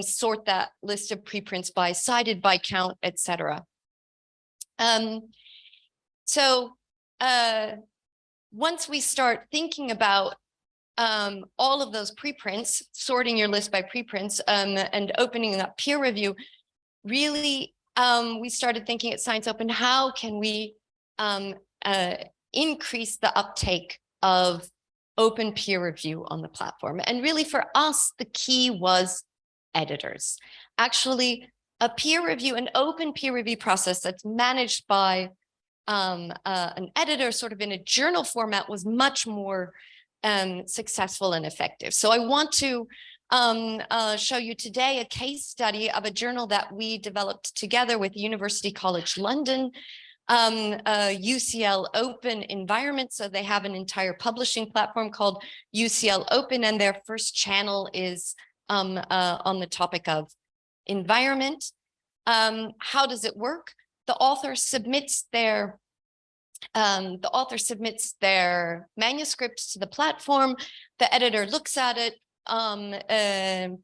sort that list of preprints by cited, by count, etc. Once we start thinking about all of those preprints, sorting your list by preprints, and opening up peer review, really, we started thinking at Science Open, how can we increase the uptake of open peer review on the platform? And really for us, the key was editors. Actually, a peer review, an open peer review process that's managed by an editor sort of in a journal format was much more successful and effective. So I want to show you today a case study of a journal that we developed together with University College London, UCL Open Environment. So they have an entire publishing platform called UCL Open, and their first channel is on the topic of environment. How does it work? The author submits their manuscripts to the platform. The editor looks at it,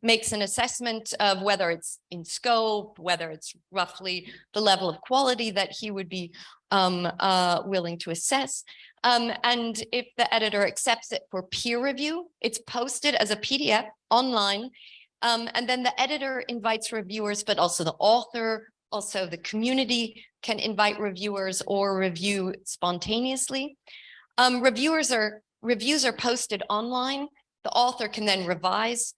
makes an assessment of whether it's in scope, whether it's roughly the level of quality that he would be willing to assess. And if the editor accepts it for peer review, it's posted as a PDF online. And then the editor invites reviewers, but also the author, also the community can invite reviewers or review spontaneously. Reviews are posted online. The author can then revise,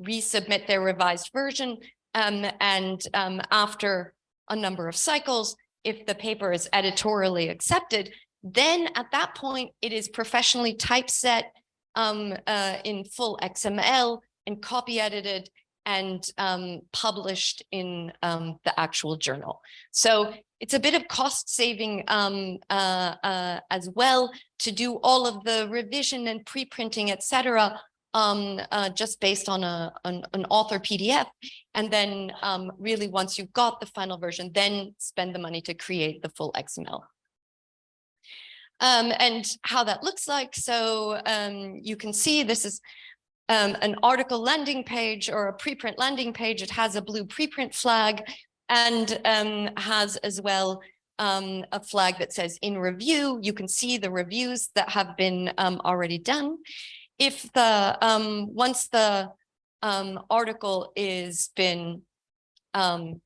resubmit their revised version, and after a number of cycles, if the paper is editorially accepted, then at that point it is professionally typeset in full XML and copy edited and published in the actual journal. So it's a bit of cost saving as well to do all of the revision and pre-printing, etc., just based on an author PDF. And then really once you've got the final version, then spend the money to create the full XML. And how that looks like. So you can see this is an article landing page or a preprint landing page. It has a blue preprint flag and has as well a flag that says in review. You can see the reviews that have been already done. If the once the article is been the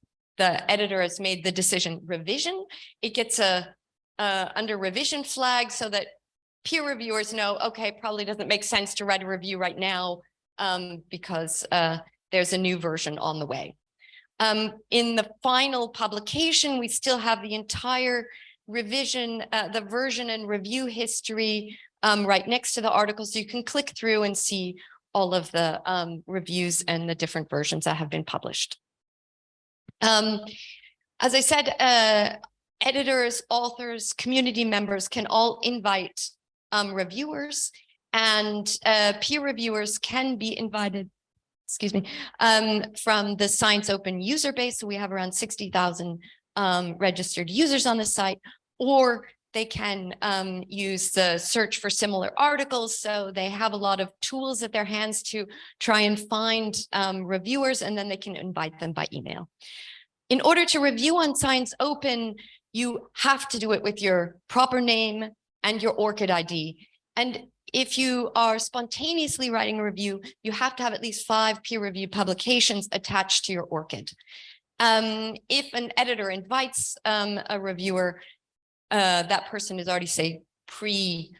editor has made the decision revision, it gets a under revision flag so that peer reviewers know, okay, probably doesn't make sense to write a review right now because there's a new version on the way. In the final publication, we still have the entire revision, the version and review history right next to the article. So you can click through and see all of the reviews and the different versions that have been published. As I said, editors, authors, community members can all invite reviewers, and peer reviewers can be invited, excuse me, from the Science Open user base. So we have around 60,000 registered users on the site, or they can use the search for similar articles. So they have a lot of tools at their hands to try and find reviewers, and then they can invite them by email. In order to review on Science Open, you have to do it with your proper name and your ORCID ID. And if you are spontaneously writing a review, you have to have at least 5 peer-reviewed publications attached to your ORCID. If an editor invites a reviewer, that person is already, say, pre-approved,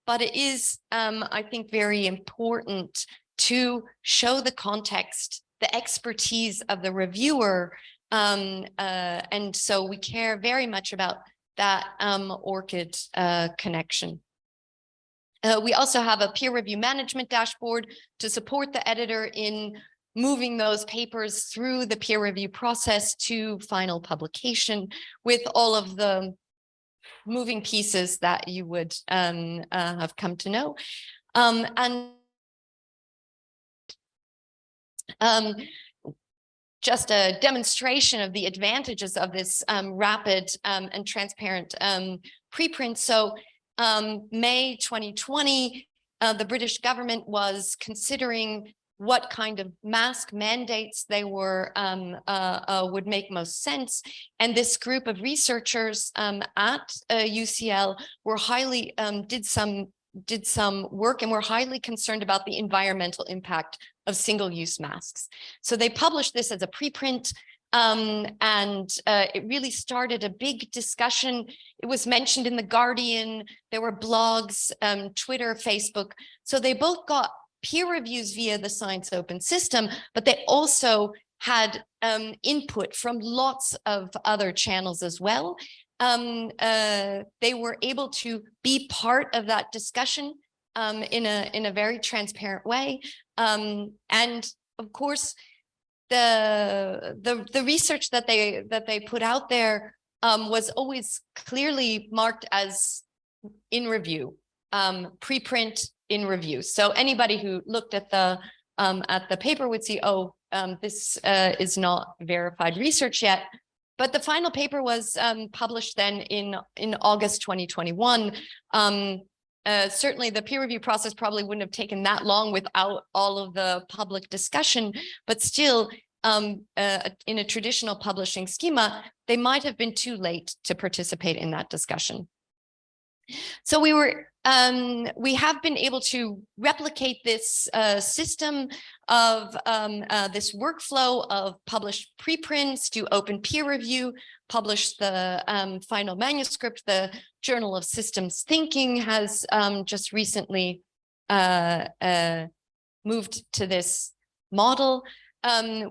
but it is, I think, very important to show the context, the expertise of the reviewer. And so we care very much about that ORCID connection. We also have a peer review management dashboard to support the editor in moving those papers through the peer review process to final publication, with all of the moving pieces that you would have come to know. Just a demonstration of the advantages of this rapid and transparent preprint. So May 2020, the British government was considering what kind of mask mandates they were would make most sense. And this group of researchers at UCL were highly did some work and were highly concerned about the environmental impact of single-use masks. So they published this as a preprint, and it really started a big discussion. It was mentioned in The Guardian, there were blogs, Twitter, Facebook. So they both got peer reviews via the Science Open system, but they also had input from lots of other channels as well. They were able to be part of that discussion in a very transparent way. And of course, the research that they put out there was always clearly marked as in review, preprint in review. So anybody who looked at the paper would see, oh, this is not verified research yet. But the final paper was published then in August 2021. Certainly the peer review process probably wouldn't have taken that long without all of the public discussion, but still in a traditional publishing schema, they might have been too late to participate in that discussion. So we have been able to replicate this system of this workflow of published preprints, do open peer review, publish the final manuscript. The Journal of Systems Thinking has just recently moved to this model.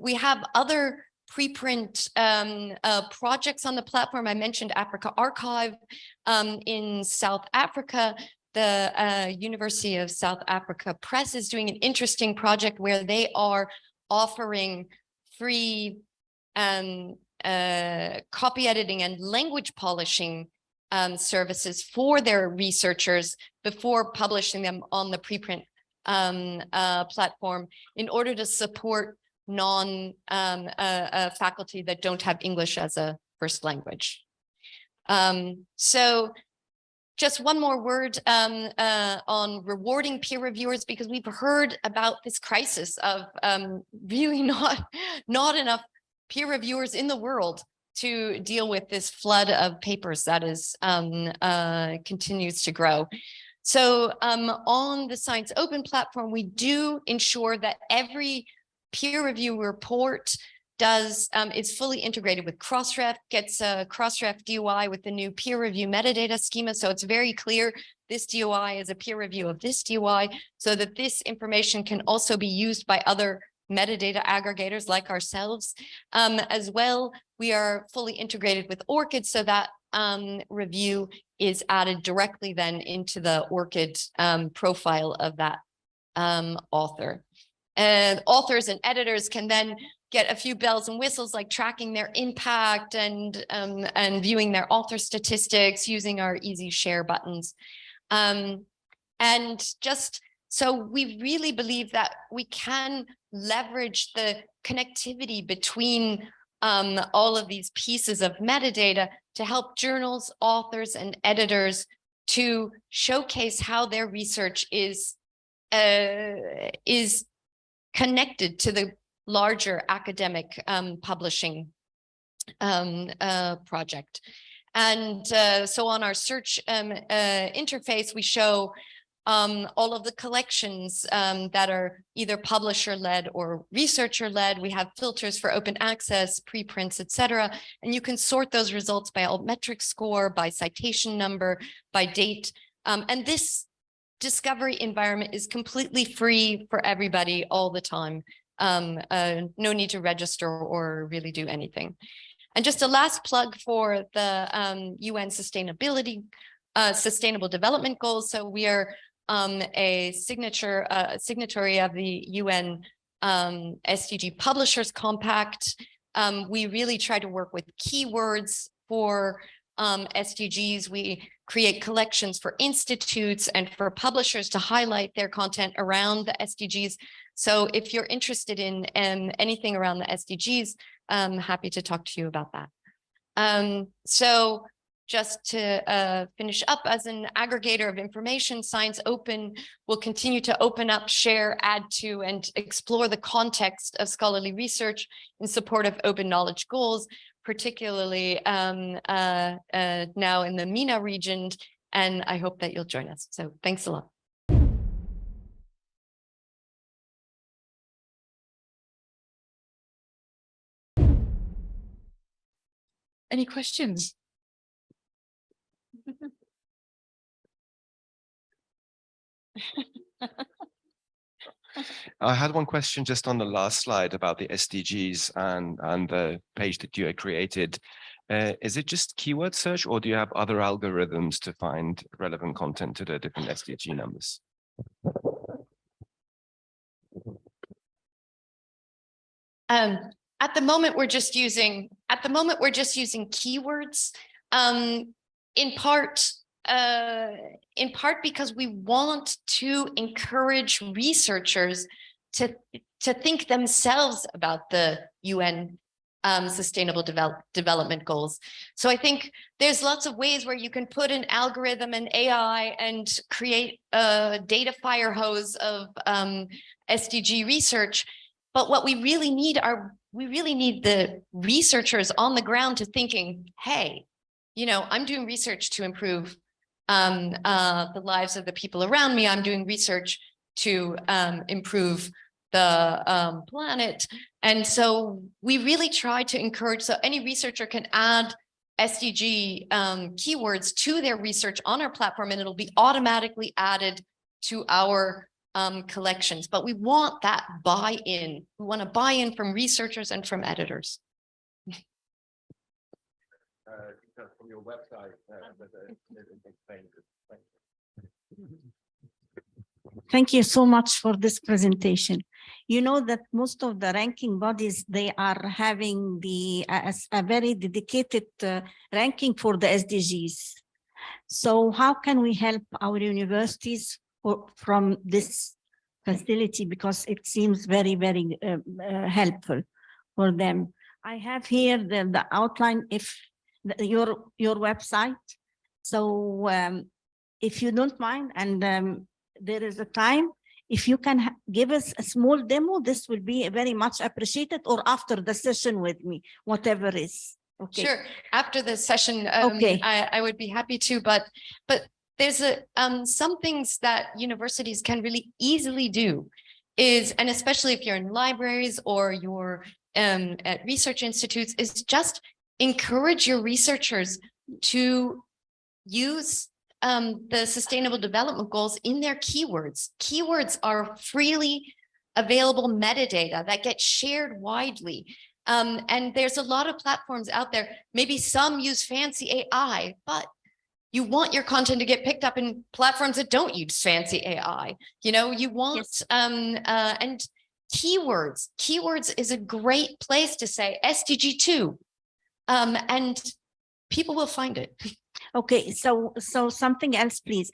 We have other preprint projects on the platform. I mentioned Africa Archive in South Africa. The University of South Africa Press is doing an interesting project where they are offering free copy editing and language polishing services for their researchers before publishing them on the preprint platform in order to support faculty that don't have English as a first language. So just one more word on rewarding peer reviewers, because we've heard about this crisis of really not enough peer reviewers in the world to deal with this flood of papers that is continues to grow. So on the Science Open platform, we do ensure that every peer review report is fully integrated with Crossref, gets a Crossref DOI with the new peer review metadata schema. So it's very clear this DOI is a peer review of this DOI, so that this information can also be used by other metadata aggregators like ourselves. As well, we are fully integrated with ORCID, so that review is added directly then into the ORCID profile of that author. And authors and editors can then get a few bells and whistles, like tracking their impact and viewing their author statistics using our easy share buttons. And just so we really believe that we can leverage the connectivity between all of these pieces of metadata to help journals, authors, and editors to showcase how their research is connected to the larger academic publishing project. And so on our search interface, we show all of the collections that are either publisher-led or researcher-led. We have filters for open access, preprints, etc. And you can sort those results by altmetric score, by citation number, by date. And this discovery environment is completely free for everybody all the time. No need to register or really do anything. And just a last plug for the UN Sustainable Development Goals. So we are a signatory of the UN SDG Publishers Compact. We really try to work with keywords for SDGs. We create collections for institutes and for publishers to highlight their content around the SDGs. So if you're interested in anything around the SDGs, I'm happy to talk to you about that. So just to finish up, as an aggregator of information, Science Open will continue to open up, share, add to, and explore the context of scholarly research in support of open knowledge goals, particularly now in the MENA region. And I hope that you'll join us. So thanks a lot. Any questions? I had one question just on the last slide about the SDGs and the page that you had created. Is it just keyword search, or do you have other algorithms to find relevant content to the different SDG numbers? At the moment, we're just using keywords, in part because we want to encourage researchers to think themselves about the UN Sustainable Development Goals. So I think there's lots of ways where you can put an algorithm and AI and create a data fire hose of SDG research. But what we really need the researchers on the ground to thinking, hey, you know, I'm doing research to improve the lives of the people around me. I'm doing research to improve the planet. And so we really try to encourage, so any researcher can add SDG keywords to their research on our platform, and it'll be automatically added to our collections. But we want that buy-in. We want to buy-in from researchers and from editors. From your website, Thank you so much for this presentation. You know that most of the ranking bodies, they are having a very dedicated ranking for the SDGs. So how can we help our universities from this facility, because it seems very, very helpful for them? I have here the outline, if your website. So if you don't mind, and there is a time, if you can give us a small demo, this will be very much appreciated, or after the session with me, whatever is. Okay. Sure. After the session, okay. I would be happy to, but there's some things that universities can really easily do is, and especially if you're in libraries or you're at research institutes, is just encourage your researchers to use the Sustainable Development Goals in their keywords. Keywords are freely available metadata that get shared widely. And there's a lot of platforms out there. Maybe some use fancy AI, but you want your content to get picked up in platforms that don't use fancy AI. You know, you want, yes. And keywords is a great place to say SDG 2, and people will find it. Okay, so something else, please.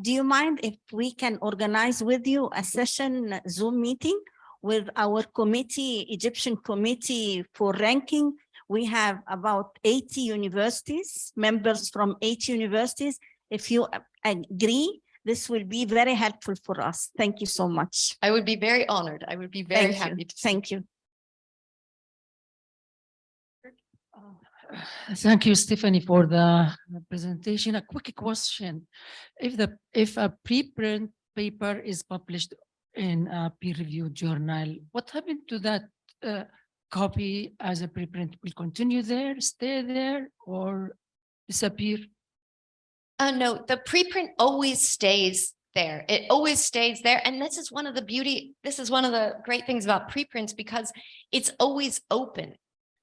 Do you mind if we can organize with you a session Zoom meeting with our committee, Egyptian committee for ranking? We have about 80 universities, members from 80 universities. If you agree, this will be very helpful for us. Thank you so much. I would be very honored. I would be very happy to. Thank you. Thank you, Stephanie, for the presentation. A quick question. If a preprint paper is published in a peer-reviewed journal, what happened to that copy as a preprint? Will continue there, stay there, or disappear? No, the preprint always stays there. It always stays there. And this is one of the great things about preprints, because it's always open.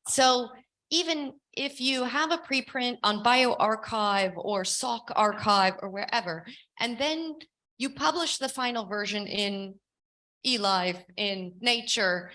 So even if you have a preprint on bioRxiv or SOC archive or wherever, and then you publish the final version in eLife, in Nature,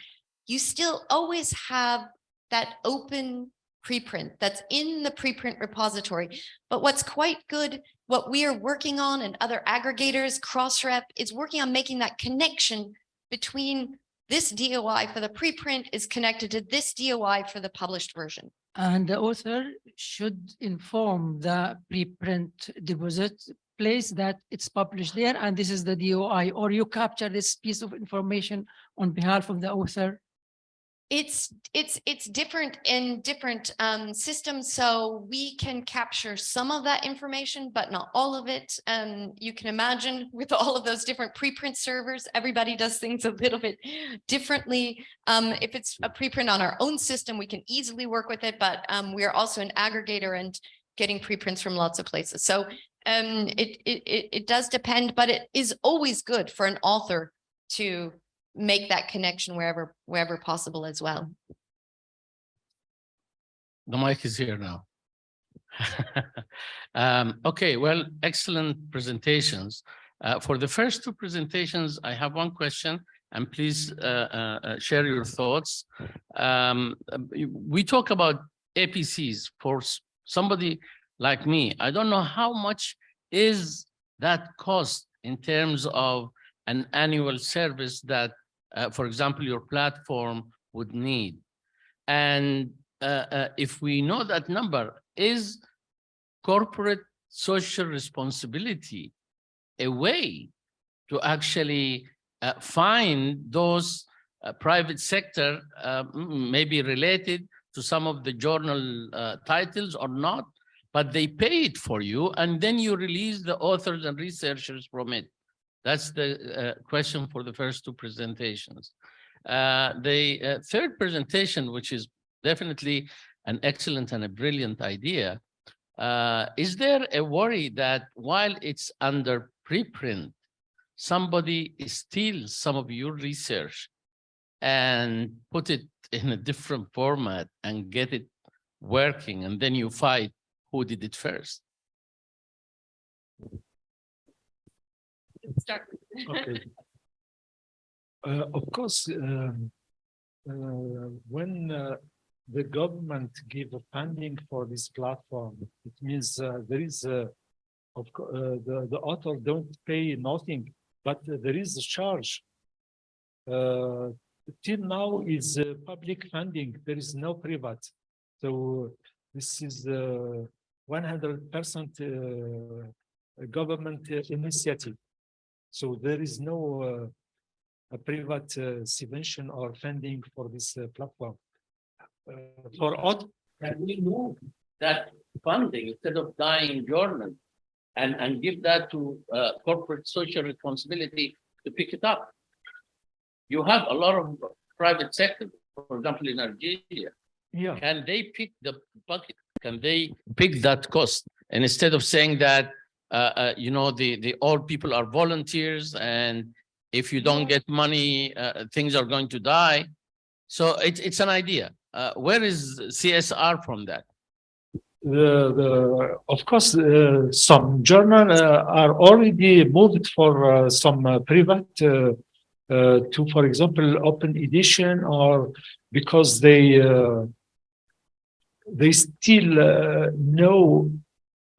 you still always have that open preprint that's in the preprint repository. But what's quite good, what we are working on and other aggregators, Crossref, is working on making that connection between this DOI for the preprint is connected to this DOI for the published version. And the author should inform the preprint deposit place that it's published there, and this is the DOI, or you capture this piece of information on behalf of the author? It's different in different systems, so we can capture some of that information, but not all of it. You can imagine with all of those different preprint servers, everybody does things a little bit differently. If it's a preprint on our own system, we can easily work with it, but we are also an aggregator and getting preprints from lots of places. So it does depend, but it is always good for an author to make that connection wherever possible as well. The mic is here now. Okay, well, excellent presentations. For the first two presentations, I have one question, and please share your thoughts. We talk about APCs. For somebody like me, I don't know how much is that cost in terms of an annual service that, for example, your platform would need. And if we know that number, is corporate social responsibility a way to actually find those private sector, maybe related to some of the journal titles or not, but they pay it for you, and then you release the authors and researchers from it? That's the question for the first two presentations. The third presentation, which is definitely an excellent and a brilliant idea, is there a worry that while it's under preprint, somebody steals some of your research and put it in a different format and get it working, and then you fight who did it first? Start. Okay. Of course, when the government give funding for this platform, it means there is the author don't pay nothing, but there is a charge. Till now is public funding. There is no private. So this is 100% government initiative. So there is no a private subvention or funding for this platform. For author, Can we move that funding instead of dying journal and give that to corporate social responsibility to pick it up? You have a lot of private sector, for example, in Algeria. yeah. Can they pick the bucket? Can they pick that cost? And instead of saying that, you know, the all people are volunteers, and if you don't get money, things are going to die. So it's an idea. Where is CSR from that? Of course, some journals are already moved for some private to, for example, open edition, or because they still no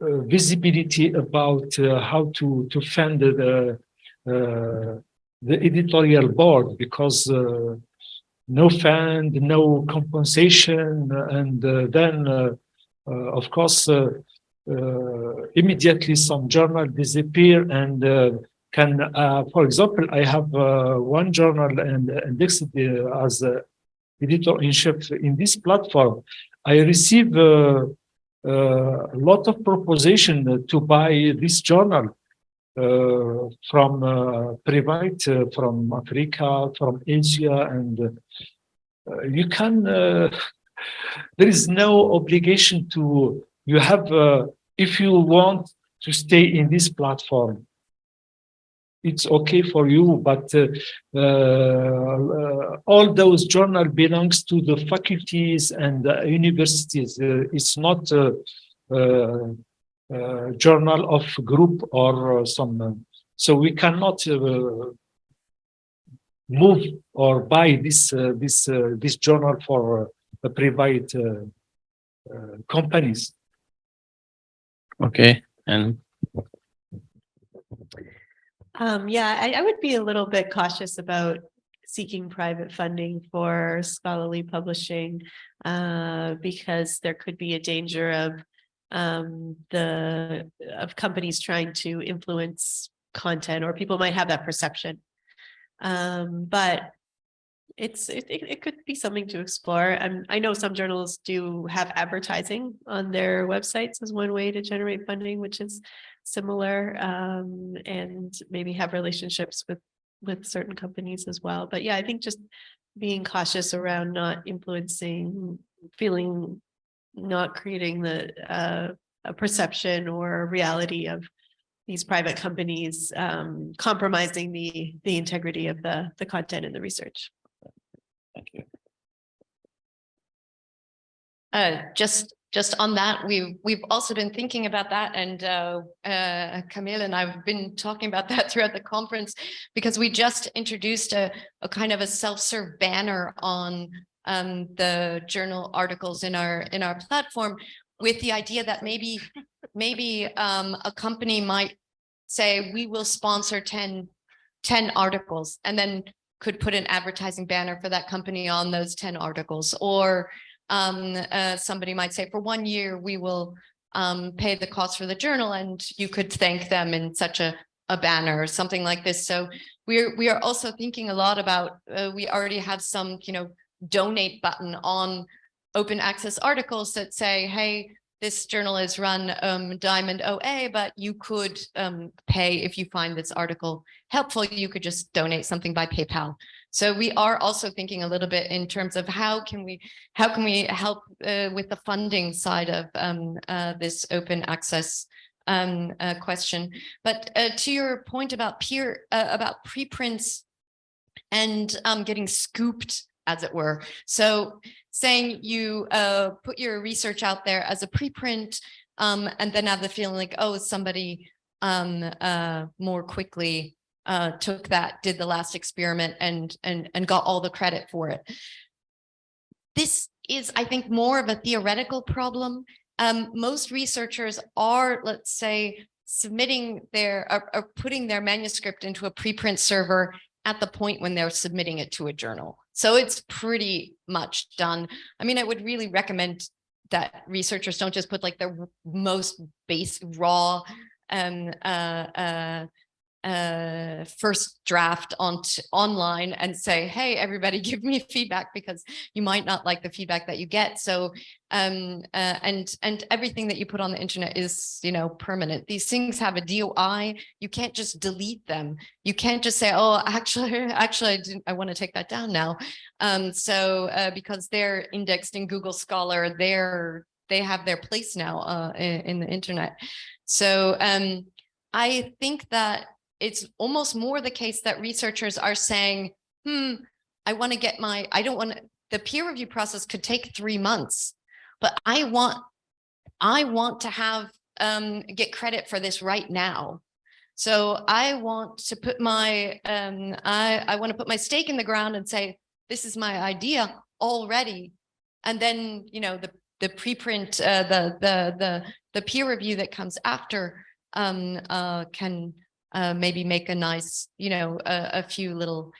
visibility about how to fund the editorial board, because no fund, no compensation, and then of course immediately some journal disappear and can, for example, I have one journal and indexed as editor-in-chief in this platform. I receive a lot of proposition to buy this journal from private, from Africa, from Asia, and you can, there is no obligation to, you have, if you want to stay in this platform, it's okay for you, but all those journal belongs to the faculties and the universities. It's not a journal of group or some. So we cannot move or buy this journal for private companies. Okay, and Yeah, I would be a little bit cautious about seeking private funding for scholarly publishing because there could be a danger of companies trying to influence content, or people might have that perception. But it could be something to explore. I know some journals do have advertising on their websites as one way to generate funding, which is similar, and maybe have relationships with certain companies as well. But yeah, I think just being cautious around not influencing, not creating a perception or reality of these private companies compromising the integrity of the content and the research. thank you. Just on that, we've also been thinking about that, and Kamel and I've been talking about that throughout the conference, because we just introduced a kind of a self-serve banner on the journal articles in our platform, with the idea that maybe a company might say, we will sponsor 10 articles, and then could put an advertising banner for that company on those 10 articles. Or somebody might say, for 1 year, we will pay the cost for the journal, and you could thank them in such a banner or something like this. So we are also thinking a lot about, we already have some, donate button on open access articles that say, hey, this journal is run Diamond OA, but you could pay if you find this article helpful. You could just donate something by PayPal. So we are also thinking a little bit in terms of how can we help with the funding side of this open access question. But to your point about about preprints and getting scooped, as it were. So saying you put your research out there as a preprint, and then have the feeling like, oh, somebody more quickly took that, did the last experiment, and got all the credit for it. This is, I think, more of a theoretical problem. Most researchers are, let's say, submitting putting their manuscript into a preprint server at the point when they're submitting it to a journal. So it's pretty much done. I mean, I would really recommend that researchers don't just put like their most base raw first draft online and say, hey, everybody give me feedback, because you might not like the feedback that you get. So and everything that you put on the internet is, permanent. These things have a DOI. You can't just delete them. You can't just say, oh, actually I want to take that down now. Because they're indexed in Google Scholar, they have their place now in the internet. So I think that it's almost more the case that researchers are saying, I want to get the peer review process could take 3 months, but I want to have, get credit for this right now. So I want to put my, I want to put my stake in the ground and say, this is my idea already. And then, the preprint, the peer review that comes after can maybe make a nice, a few little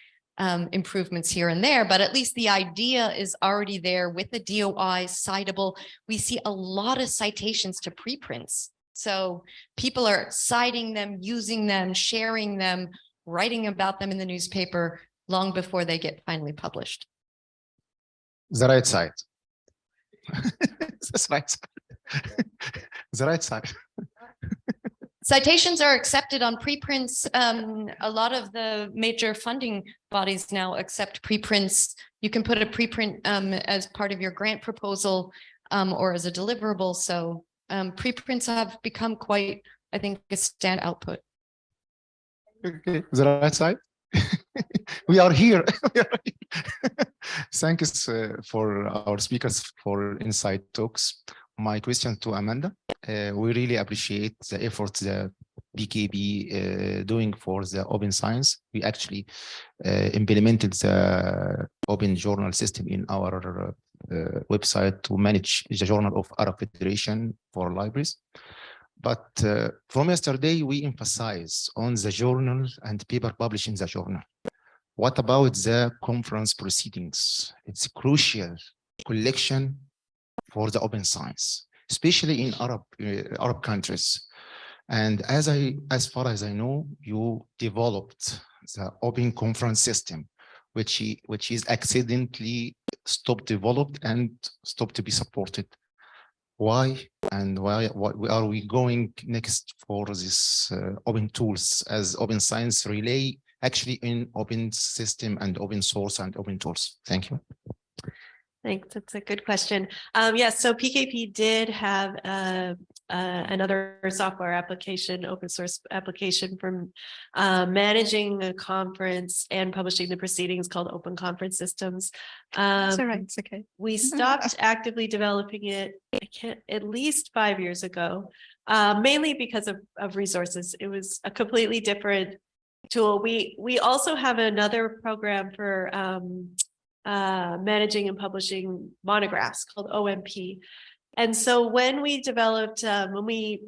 improvements here and there, but at least the idea is already there with the DOI citable. We see a lot of citations to preprints. So people are citing them, using them, sharing them, writing about them in the newspaper long before they get finally published. The right side. That's right side. The right side. Citations are accepted on preprints. A lot of the major funding bodies now accept preprints. You can put a preprint as part of your grant proposal or as a deliverable. So preprints have become quite, I think, a standard output. Okay, the right side. We are here. We are here. Thanks for our speakers for insight talks. My question to Amanda. We really appreciate the effort the BKB doing for the open science. We actually implemented the open journal system in our website to manage the Journal of Arab Federation for libraries. But from yesterday, we emphasize on the journal and paper published in the journal. What about the conference proceedings? It's a crucial collection for the open science, especially in Arab countries. And as far as I know, you developed the open conference system, which is accidentally stopped developed and stopped to be supported. Why and why are we going next for this open tools as open science relay actually in open system and open source and open tools? Thank you. Thanks. That's a good question. Yes, so PKP did have another software application, open source application for managing a conference and publishing the proceedings called Open Conference Systems. It's all right. It's okay. We stopped actively developing it at least 5 years ago, mainly because of resources. It was a completely different tool. We also have another program for managing and publishing monographs called OMP. And so when we developed OJS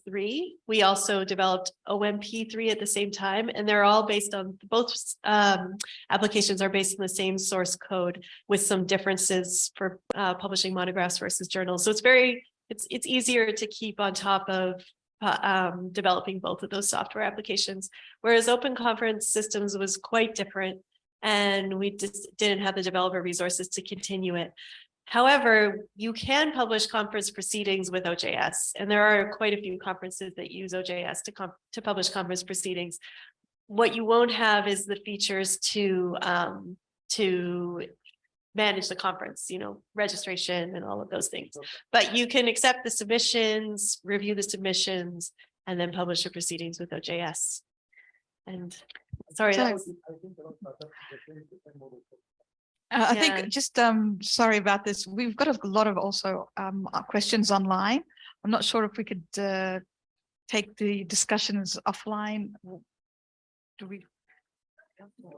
3, we also developed OMP 3 at the same time, and they're all based on both applications are based on the same source code with some differences for publishing monographs versus journals. So it's easier to keep on top of developing both of those software applications, whereas Open Conference Systems was quite different, and we just didn't have the developer resources to continue it. However, you can publish conference proceedings with OJS, and there are quite a few conferences that use OJS to publish conference proceedings. What you won't have is the features to manage the conference, registration and all of those things. But you can accept the submissions, review the submissions, and then publish the proceedings with OJS. And sorry, that was. I think just sorry about this. We've got a lot of also questions online. I'm not sure if we could take the discussions offline. Do we?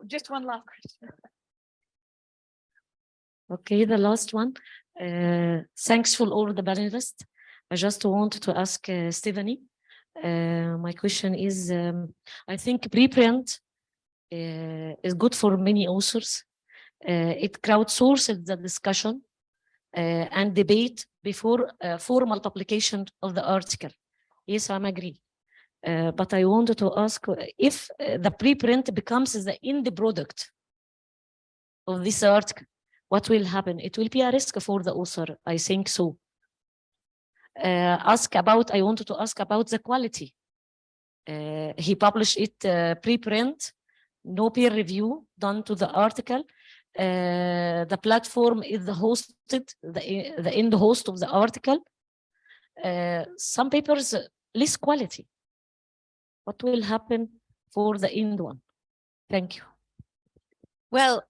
Just one last question. Okay, the last one. Thanks for all the panelists. I just want to ask Stephanie. My question is, I think preprint is good for many authors. It crowdsources the discussion and debate before formal publication of the article. Yes, I'm agree. But I wanted to ask if the preprint becomes the end product of this article, what will happen? It will be a risk for the author, I think so. I wanted to ask about the quality. He published it preprint, no peer review done to the article. The platform is the end host of the article. Some papers less quality. What will happen for the end one? Thank you. Well,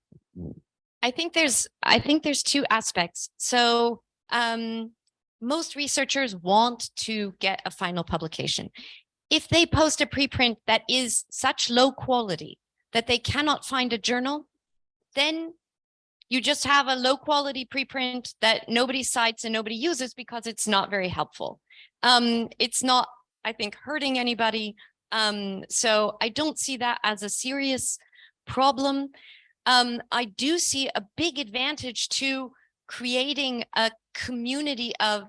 I think there's two aspects. So most researchers want to get a final publication. If they post a preprint that is such low quality that they cannot find a journal, then you just have a low quality preprint that nobody cites and nobody uses because it's not very helpful. It's not, I think, hurting anybody. So I don't see that as a serious problem. I do see a big advantage to creating a community of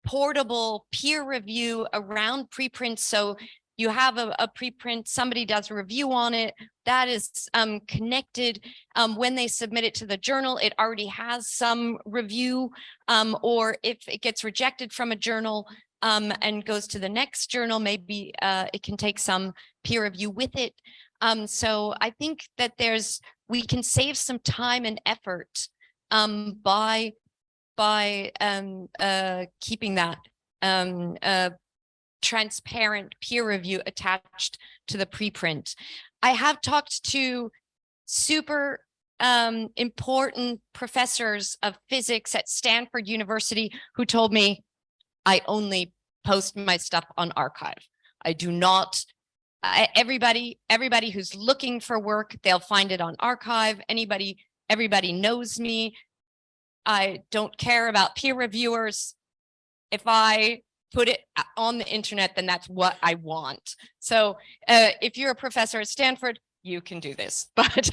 portable peer review around preprints. So you have a preprint, somebody does a review on it, that is connected. When they submit it to the journal, it already has some review, or if it gets rejected from a journal and goes to the next journal, maybe it can take some peer review with it. So I think that we can save some time and effort by keeping that transparent peer review attached to the preprint. I have talked to super important professors of physics at Stanford University who told me I only post my stuff on archive. I do not, everybody who's looking for work, they'll find it on archive. Everybody knows me. I don't care about peer reviewers. If I put it on the internet, then that's what I want. So if you're a professor at Stanford, you can do this, but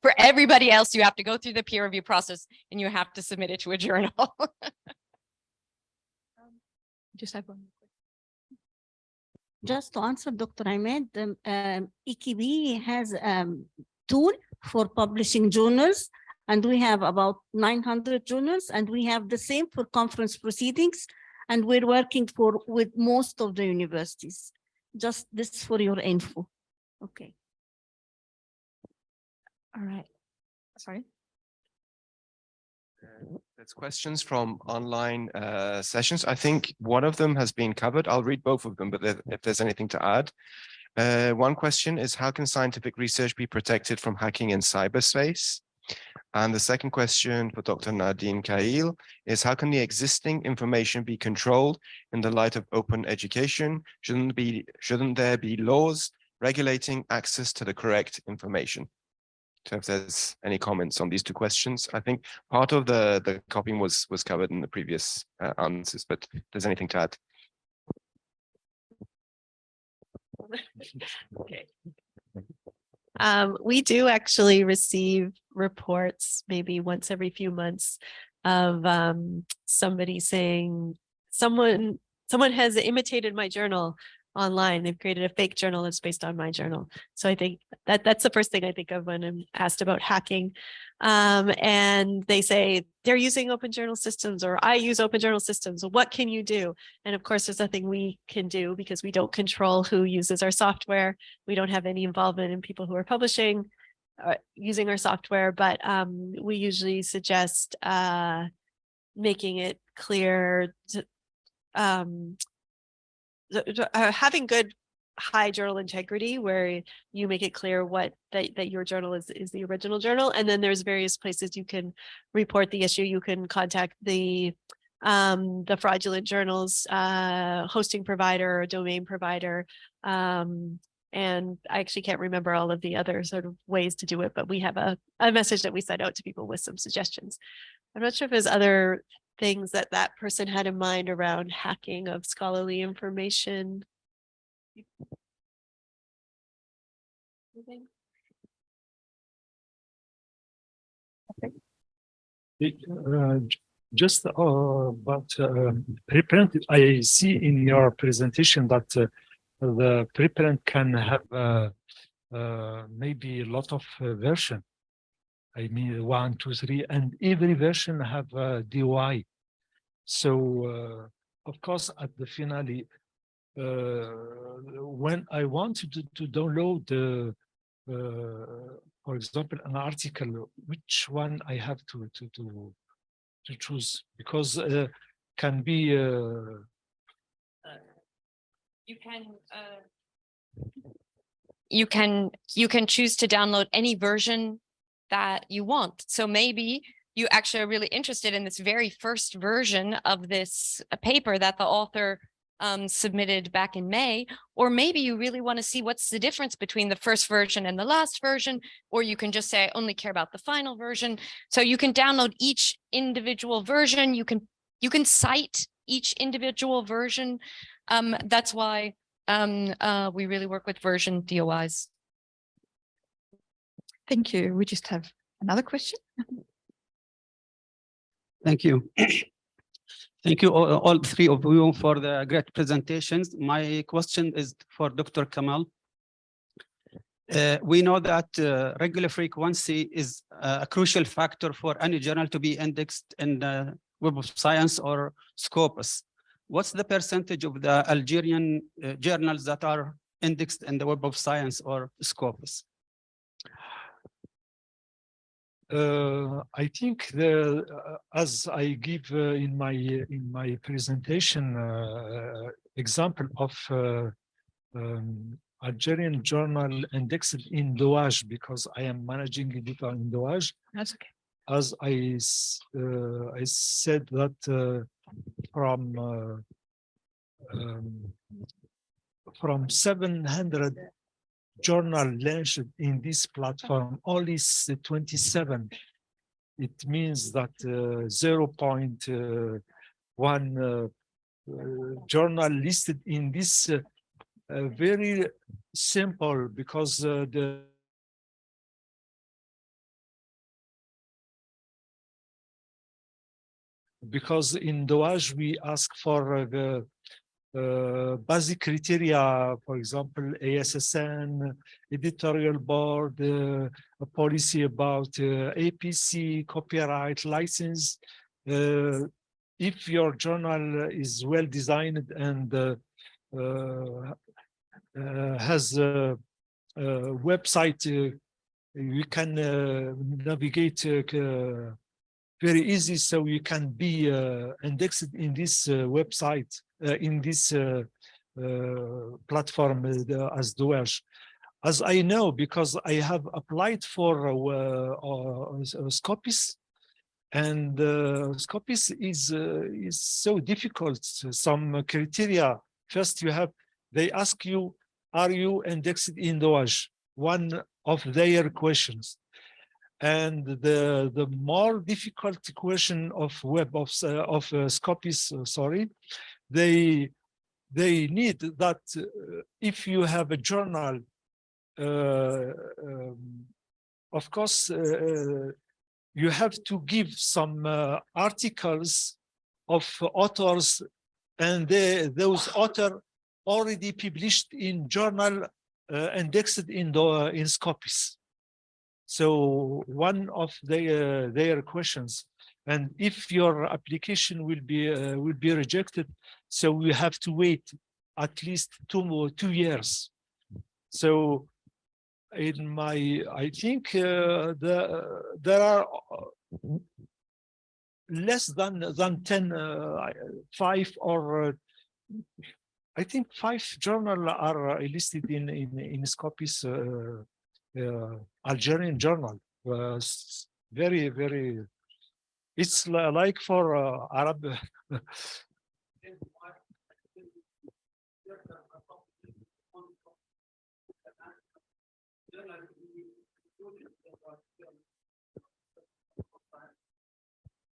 for everybody else, you have to go through the peer review process and you have to submit it to a journal. Just have one. Just to answer Dr. Ahmed, EKB has tool for publishing journals, and we have about 900 journals, and we have the same for conference proceedings, and we're working with most of the universities. Just this for your info. Okay. All right. Sorry. There's questions from online sessions. I think one of them has been covered. I'll read both of them, but if there's anything to add. One question is, how can scientific research be protected from hacking in cyberspace? And the second question for Dr. Nadine Kail is, how can the existing information be controlled in the light of open education? Shouldn't there be laws regulating access to the correct information? So if there's any comments on these two questions, I think part of the copying was covered in the previous answers, but if there's anything to add. Okay. We do actually receive reports maybe once every few months of somebody saying someone has imitated my journal online. They've created a fake journal that's based on my journal. So I think that's the first thing I think of when I'm asked about hacking. And they say they're using open journal systems, or I use open journal systems. What can you do? And of course, there's nothing we can do because we don't control who uses our software. We don't have any involvement in people who are publishing, using our software, but we usually suggest making it clear to, having good high journal integrity, where you make it clear that your journal is the original journal. And then there's various places you can report the issue. You can contact the fraudulent journals hosting provider or domain provider. And I actually can't remember all of the other sort of ways to do it, but we have a message that we send out to people with some suggestions. I'm not sure if there's other things that person had in mind around hacking of scholarly information. Just but preprint, I see in your presentation that the preprint can have maybe a lot of version. I mean, 1, 2, 3, and every version have a DOI. So, of course, at the finale, when I wanted to download the, for example, an article, which one I have to choose? Because can be. You can choose to download any version that you want. So maybe you actually are really interested in this very first version of this paper that the author submitted back in May, or maybe you really want to see what's the difference between the first version and the last version, or you can just say, I only care about the final version. So you can download each individual version. You can cite each individual version. That's why we really work with version DOIs. Thank you. We just have another question. Thank you. Thank you all three of you for the great presentations. My question is for Dr. Kamel. We know that regular frequency is a crucial factor for any journal to be indexed in the Web of Science or Scopus. What's the percentage of the Algerian journals that are indexed in the Web of Science or Scopus? I think as I give in my presentation, example of Algerian journal indexed in DOAJ, because I am managing editor in DOAJ. That's okay. As I said that from 700 journal launched in this platform, only 27. It means that 0.1 journal listed in this very simple, because in DOAJ we ask for the basic criteria, for example, ASSN, editorial board, a policy about APC, copyright, license. If your journal is well designed and has a website, you can navigate very easy, so you can be indexed in this website, in this platform as DOAJ. As I know, because I have applied for Scopus, and Scopus is so difficult. Some criteria. First, they ask you, are you indexed in DOAJ? One of their questions. And the more difficult question of Scopus, they need that if you have a journal, of course, you have to give some articles of authors, and those authors already published in journal indexed in Scopus. So one of their questions, and if your application will be rejected, so we have to wait at least 2 years. So I think there are less than 10, 5 or I think 5 journals are listed in Scopus. Algerian journal, very, very, it's like for Arab.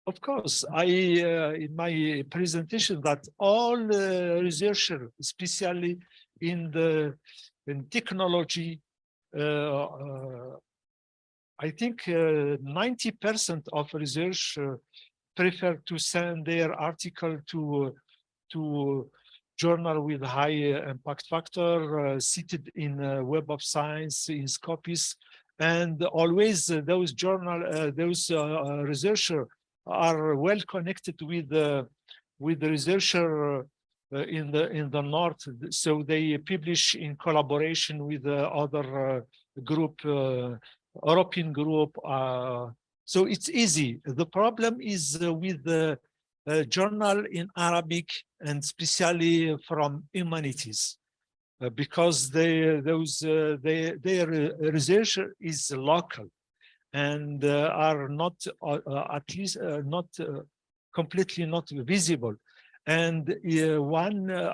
Of course, in my presentation, that all researchers, especially in technology, I think 90% of research prefer to send their article to journal with high impact factor, cited in Web of Science, in Scopus, and always those researchers are well connected with the researcher in the north, so they publish in collaboration with other group, European group. So it's easy. The problem is with the journal in Arabic, and especially from humanities, because their research is local and are not at least not completely not visible. And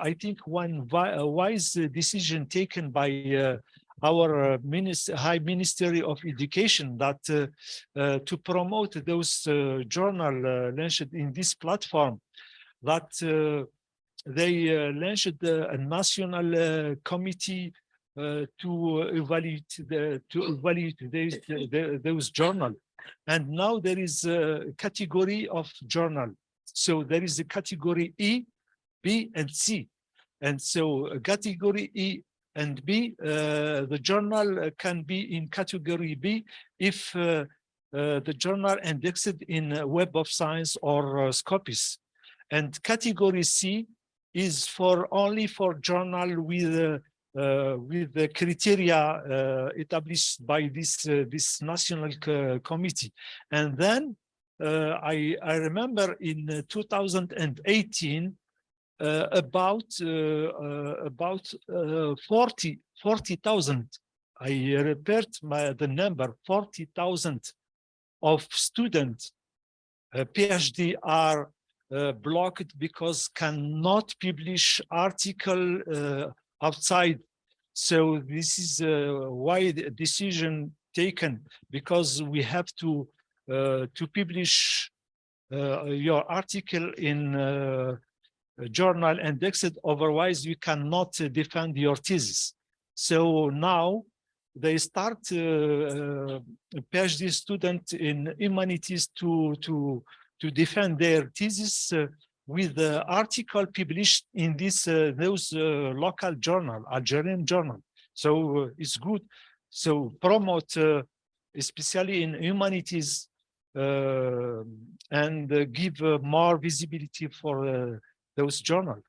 I think one wise decision taken by our High Ministry of Education, that to promote those journals launched in this platform, that they launched a national committee to evaluate those journals. And now there is a category of journal. So there is a category E, B, and C. And so category E and B, the journal can be in category B if the journal indexed in Web of Science or Scopus. And category C is only for journal with the criteria established by this national committee. And then I remember in 2018, about 40,000. I repeat the number 40,000 of students PhD are blocked because cannot publish article outside. So this is why the decision taken, because we have to publish your article in journal indexed, otherwise you cannot defend your thesis. So now they start PhD student in humanities to defend their thesis with the article published in this those local journal, Algerian journal. So it's good. So promote, especially in humanities, and give more visibility for those journals.